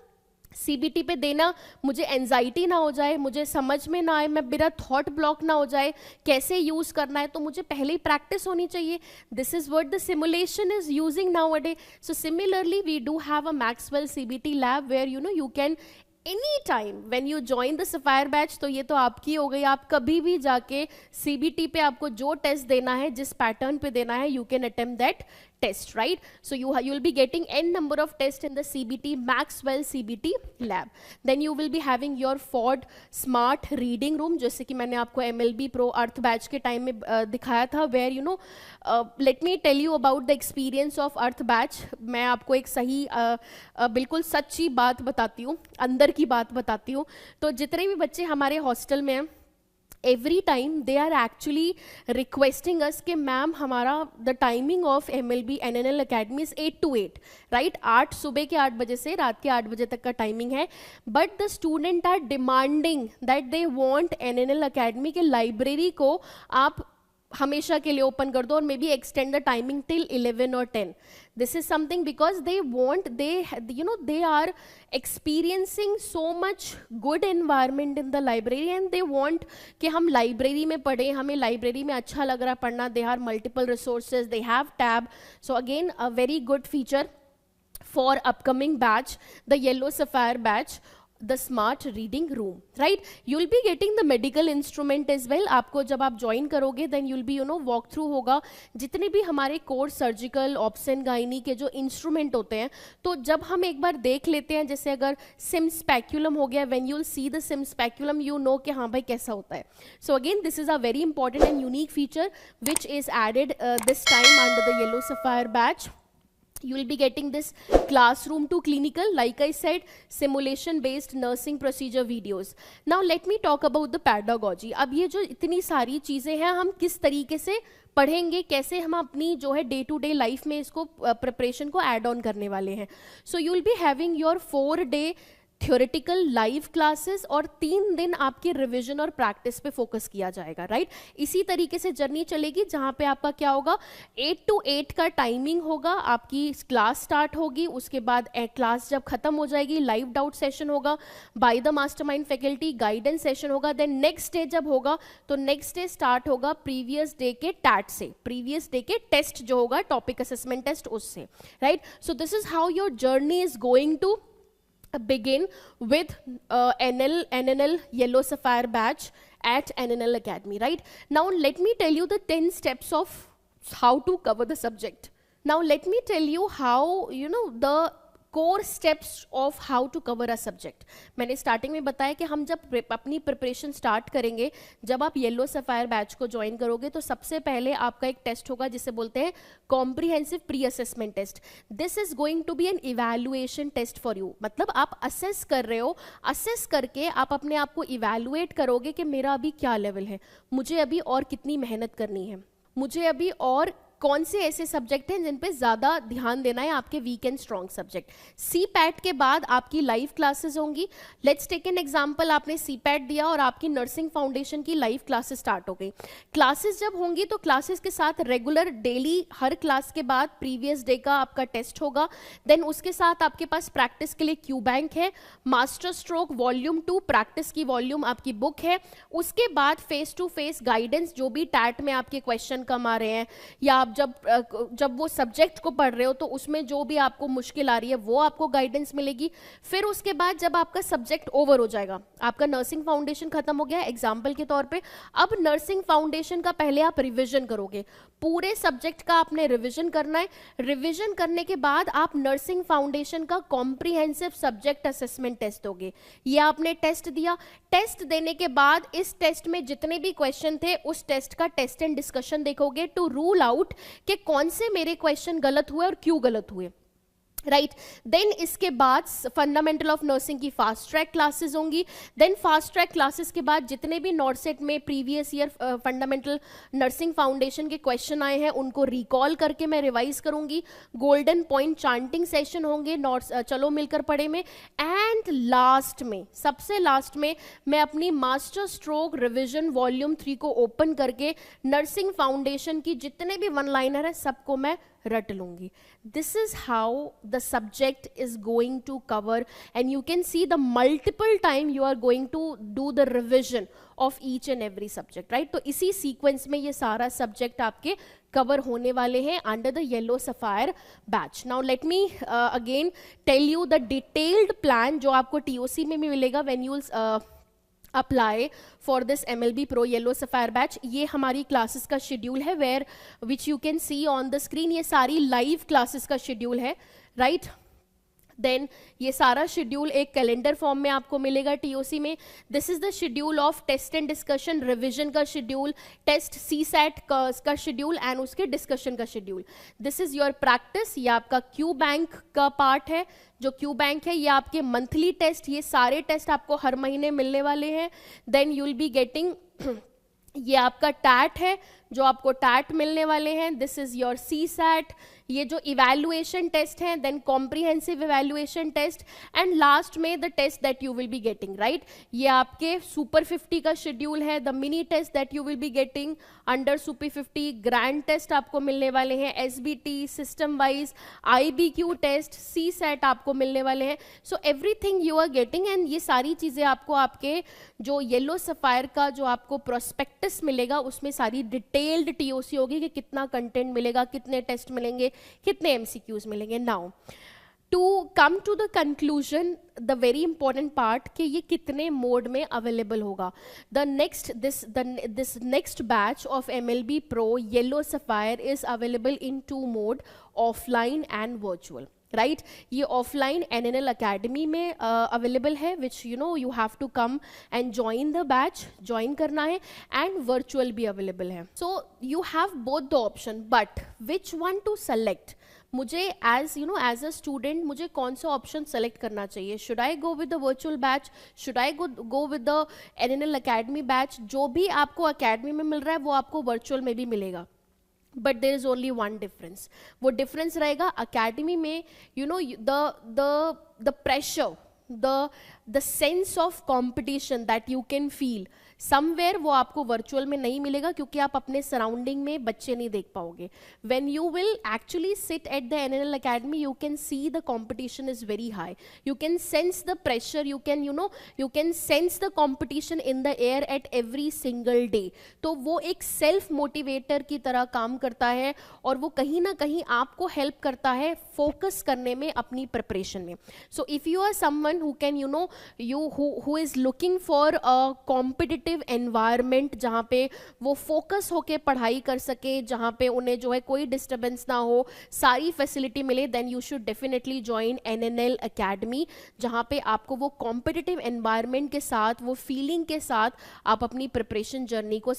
CBT पे देना, मुझे एंजाइटी ना हो जाए, मुझे समझ में ना आए, मैं मेरा थॉट ब्लॉक ना हो जाए, कैसे यूज़ करना है, तो मुझे पहले ही प्रैक्टिस होनी चाहिए. This is what the simulation is using now a day. So similarly we do have a Maxwell CBT lab where you can any time when you join the Sapphire batch. तो ये तो आपकी हो गई, आप कभी भी जाके सीबीटी पे आपको जो टेस्ट देना है, जिस पैटर्न पे देना है, you can attempt that test, right? So you will be getting n number of tests in the CBT Maxwell CBT lab. Then you will be having your Ford Smart Reading Room, जैसे कि मैंने आपको MLB Pro Earth Batch के टाइम में दिखाया था, where let me tell you about the experience of Earth Batch. मैं आपको एक सही बिल्कुल सच्ची बात बताती हूँ, अंदर की बात बताती हूँ. तो जितने भी बच्चे हमारे हॉस्टल में हैं, every time they are actually requesting us कि मैम हमारा the timing of MLB NNL academy is 8 to 8, right? 8 सुबह के 8 बजे से रात के 8 बजे तक का टाइमिंग है. But the student are demanding that they want NNL academy के लाइब्रेरी को आप हमेशा के लिए ओपन कर दो और maybe extend the timing till 11 or 10. This is something because they are experiencing so much good environment in the library and they want कि हम लाइब्रेरी में पढ़ें, हमें लाइब्रेरी में अच्छा लग रहा है पढ़ना. They have multiple resources, they have tab. So again, a very good feature for upcoming batch, the Yellow Sapphire batch, the Smart Reading Room, right? You'll be getting the medical instrument as well. आपको जब आप ज्वाइन करोगे then you'll be walk through होगा जितने भी हमारे कोर सर्जिकल ऑप्शन गाइनी के जो इंस्ट्रूमेंट होते हैं. तो जब हम एक बार देख लेते हैं, जैसे अगर सिम स्पेक्यूलम हो गया, when you'll see the sim speculum you know कि हाँ भाई कैसा होता है. So again this is a very important and unique feature which is added this time under the Yellow Sapphire batch. You will be getting this classroom to clinical, like I said, simulation based nursing procedure videos. Now let me talk about the pedagogy. अब ये जो इतनी सारी चीज़ें हैं, हम किस तरीके से पढ़ेंगे, कैसे हम अपनी जो है डे टू डे लाइफ में इसको प्रिपरेशन को ऐड ऑन करने वाले हैं. So you will be having your 4-day theoretical live classes और 3 दिन आपके रिवीजन और प्रैक्टिस पे फोकस किया जाएगा, राइट? इसी तरीके से जर्नी चलेगी जहाँ पे आपका क्या होगा, 8 to 8 का टाइमिंग होगा, आपकी क्लास स्टार्ट होगी, उसके बाद क्लास जब खत्म हो जाएगी लाइव डाउट सेशन होगा by the mastermind faculty, guidance session होगा. देन नेक्स्ट डे जब होगा तो नेक्स्ट डे स्टार्ट होगा प्रीवियस डे के टैट से, प्रीवियस डे के टेस्ट जो होगा टॉपिक असेसमेंट टेस्ट उससे, right? So this is how your journey is going to begin with NNL Yellow Sapphire batch at NNL Academy, right? Now let me tell you the 10 steps of how to cover the subject. Now let me tell you how the core steps of how to cover a subject. मैंने स्टार्टिंग में बताया कि हम जब अपनी प्रिपरेशन स्टार्ट करेंगे, जब आप येलो सफायर बैच को ज्वाइन करोगे तो सबसे पहले आपका एक टेस्ट होगा जिसे बोलते हैं comprehensive pre assessment test. This is going to be an evaluation test for you. मतलब आप असेस कर रहे हो, असेस करके आप अपने आप को इवैल्यूएट करोगे कि मेरा अभी क्या लेवल है, मुझे अभी और कितनी मेहनत करनी है, मुझे अभी और कौन से ऐसे सब्जेक्ट हैं जिन पे ज़्यादा ध्यान देना है, आपके weak and strong subject. CPAT के बाद आपकी लाइव क्लासेस होंगी. लेट्स टेक एन एग्जांपल, आपने CPAT दिया और आपकी नर्सिंग फाउंडेशन की लाइव क्लासेस स्टार्ट हो गई. क्लासेस जब होंगी तो क्लासेस के साथ रेगुलर डेली हर क्लास के बाद प्रीवियस डे का आपका टेस्ट होगा. देन उसके साथ आपके पास प्रैक्टिस के लिए क्यू बैंक है, मास्टर स्ट्रोक वॉल्यूम 2 प्रैक्टिस की वॉल्यूम आपकी बुक है. उसके बाद फेस टू फेस गाइडेंस, जो भी टैट में आपके क्वेश्चन कम आ रहे हैं या जब वो सब्जेक्ट को पढ़ रहे हो तो उसमें जो भी आपको मुश्किल आ रही है वो आपको गाइडेंस मिलेगी. फिर उसके बाद जब आपका सब्जेक्ट ओवर हो जाएगा, आपका नर्सिंग फाउंडेशन खत्म हो गया एग्जाम्पल के तौर पे, अब नर्सिंग फाउंडेशन का पहले आप रिवीजन करोगे, पूरे सब्जेक्ट का आपने रिवीजन करना है. रिवीजन करने के बाद आप नर्सिंग फाउंडेशन का कॉम्प्रिहेंसिव सब्जेक्ट असेसमेंट टेस्ट दोगे. ये आपने टेस्ट दिया, टेस्ट देने के बाद इस टेस्ट में जितने भी क्वेश्चन थे उस टेस्ट का टेस्ट एंड डिस्कशन देखोगे टू रूल आउट कि कौन से मेरे क्वेश्चन गलत हुए और क्यों गलत हुए, राइट? देन इसके बाद फंडामेंटल ऑफ नर्सिंग की फास्ट ट्रैक क्लासेस होंगी. देन फास्ट ट्रैक क्लासेस के बाद जितने भी नॉर्सेट में previous year fundamental nursing foundation के क्वेश्चन आए हैं उनको रिकॉल करके मैं रिवाइज करूंगी. गोल्डन पॉइंट चांटिंग सेशन होंगे चलो मिलकर पढ़े में. एंड लास्ट में, सबसे लास्ट में, मैं अपनी मास्टर स्ट्रोक रिविजन वॉल्यूम 3 को ओपन करके नर्सिंग फाउंडेशन की जितने भी वन लाइनर है सबको मैं रट लूंगी. This is how the the subject is going to cover, and you can see the multiple time you are going to do the revision of each and every subject, right? तो इसी sequence में ये सारा subject आपके cover होने वाले हैं under the Yellow Sapphire batch. Now let me again tell you the detailed plan जो आपको TOC में भी मिलेगा when you apply for this MLB Pro Yellow Sapphire batch. ये हमारी classes का schedule है where which you can see on the screen. ये सारी live classes का schedule है, right? देन ये सारा शेड्यूल एक कैलेंडर फॉर्म में आपको मिलेगा टीओसी में. This is the schedule of test and discussion, revision का शेड्यूल, टेस्ट सीसैट का शेड्यूल एंड उसके डिस्कशन का schedule. This is your practice. ये आपका क्यू बैंक का पार्ट है. जो क्यू बैंक है ये आपके मंथली टेस्ट, ये सारे टेस्ट आपको हर महीने मिलने वाले हैं. Then you will be getting ये आपका टैट है जो आपको टैट मिलने वाले हैं. This is your C set. ये जो इवैल्यूएशन टेस्ट हैं, then comprehensive evaluation test, and last में the test that you will be getting, right? ये आपके सुपर 50 का शेड्यूल है. The mini test that you will be getting under super 50, grand test आपको मिलने वाले हैं, SBT, system wise, IBQ test, C set आपको मिलने वाले हैं. So everything you are getting, and ये सारी चीजें आपको आपके जो येलो सफायर का जो आपको प्रोस्पेक्टस मिलेगा उसमें सारी डिटेल्ड टीओसी होगी कि कितना कंटेंट मिलेगा, कितने टेस्ट मिलेंगे, कितने एमसीक्यूज मिलेंगे. Now to come to the conclusion, the very important part कि ये कितने मोड में अवेलेबल होगा. This next batch of MLB Pro Yellow Sapphire is available in 2 mode, offline and virtual, right? ये ऑफलाइन NNL Academy में अवेलेबल है, which you know you have to come and join the batch, join करना है, एंड वर्चुअल भी अवेलेबल है. So you have both the option, but which one two select? मुझे एज अ स्टूडेंट मुझे कौन सा ऑप्शन सेलेक्ट करना चाहिए? Should I go with the virtual batch, should I go with the NNL Academy batch? जो भी आपको अकेडमी में मिल रहा है वो आपको वर्चुअल में भी मिलेगा, but there is only one difference. वो डिफरेंस रहेगा अकेडमी में, you know the pressure, the sense of competition that you can feel somewhere, वो आपको वर्चुअल में नहीं मिलेगा क्योंकि आप अपने सराउंडिंग में बच्चे नहीं देख पाओगे. When you will actually sit at the NNL Academy, you can see the competition is very high. You can sense the pressure. You can sense the competition in the air at every single day. तो वो एक सेल्फ मोटिवेटर की तरह काम करता है और वो कहीं ना कहीं आपको हेल्प करता है फोकस करने में अपनी प्रिपरेशन में. So if you are someone who can who is looking for a competitive environment जहाँ पे वो फोकस होके पढ़ाई कर सके, जहाँ पे उन्हें जो है कोई डिस्टर्बेंस ना हो, सारी फैसिलिटी मिले, then you should definitely join NNL Academy, जहाँ पे आपको वो कॉम्पिटिटिव एनवायरमेंट के साथ, वो फीलिंग के साथ आप अपनी प्रिपरेशन जर्नी को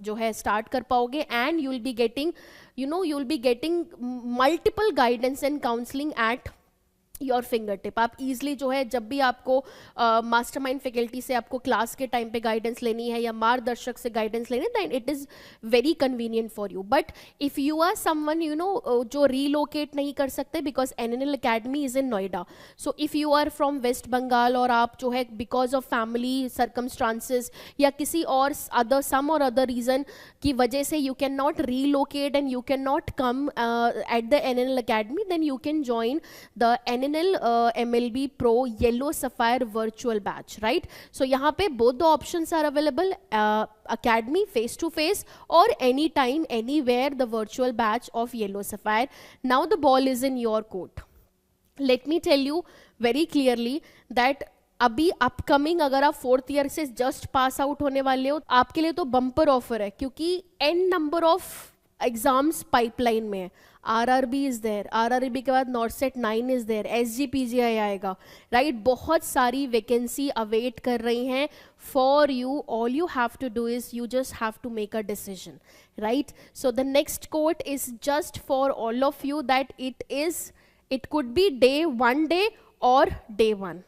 जो है स्टार्ट कर पाओगे. And you will be getting multiple guidance and counselling at your finger tip. आप इजिली जो है जब भी आपको मास्टरमाइंड फैकल्टी से आपको क्लास के टाइम पे गाइडेंस लेनी है या मार्गदर्शक से गाइडेंस लेनी है, then it is very convenient for you. But if you are someone जो रीलोकेट नहीं कर सकते, because NNL Academy is in Noida. So if you are from West Bengal और आप जो है बिकॉज ऑफ फैमिली सर्कमस्टांसेस या किसी और सम और अदर रीज़न की वजह से you can not relocate and you can not come at the NNL Academy, then you can join the NNL MLB Pro Yellow Sapphire virtual batch, right? So यहाँ पे both the options are available, academy face to face or anytime anywhere the virtual batch of Yellow Sapphire. Now the ball is in your court. Let me tell you very clearly that अभी अपकमिंग अगर आप 4th ईयर से जस्ट पास आउट होने वाले हो, आपके लिए तो बम्पर ऑफर है क्योंकि n number of exams pipeline में है. RRB इज देयर, RRB के बाद नॉर्सेट 9 इज देयर, SGPGI आएगा, राइट? बहुत सारी वैकेंसी अवेट कर रही हैं for you. All you have to do is you just have to make a decision, right? So the next quote is just for all of you that it could be day 1 day or day 1.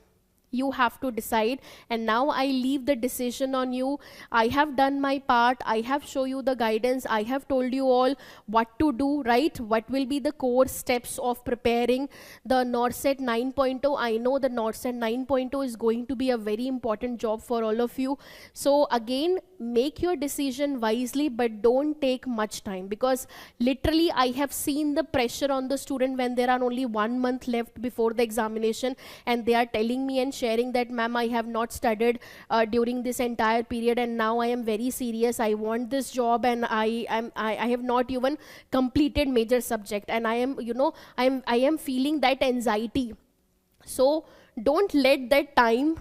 You have to decide, and now I leave the decision on you. I have done my part. I have shown you the guidance. I have told you all what to do, right? What will be the core steps of preparing the NORCET 9.0. I know the NORCET 9.0 is going to be a very important job for all of you. So again, make your decision wisely, but don't take much time, because literally I have seen the pressure on the student when there are only 1 month left before the examination, and they are telling me and sharing that, ma'am, I have not studied during this entire period, and now I am very serious, I want this job, and I have not even completed major subject, and I am, you know, I am feeling that anxiety. So don't let that time,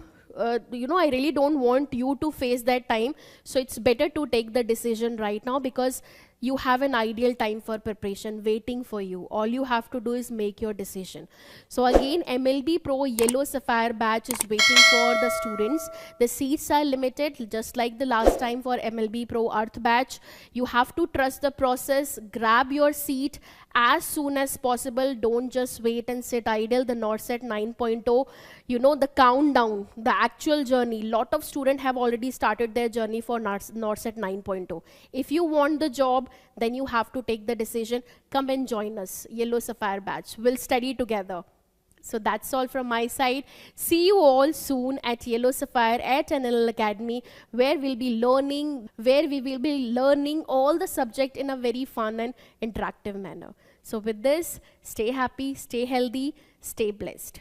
you know, I really don't want you to face that time. So it's better to take the decision right now, because you have an ideal time for preparation waiting for you. All you have to do is make your decision. So again, MLB Pro Yellow Sapphire batch is waiting for the students. The seats are limited, just like the last time for MLB Pro Earth batch. You have to trust the process, grab your seat as soon as possible. Don't just wait and sit idle. The NORCET 9.0, you know, the countdown, the actual journey, lot of students have already started their journey for NORCET 9.0. If you want the job, then you have to take the decision. Come and join us, Yellow Sapphire batch. We'll study together. So that's all from my side. See you all soon at Yellow Sapphire at NLL Academy, where we will be learning all the subject in a very fun and interactive manner. So with this, stay happy, stay healthy, stay blessed.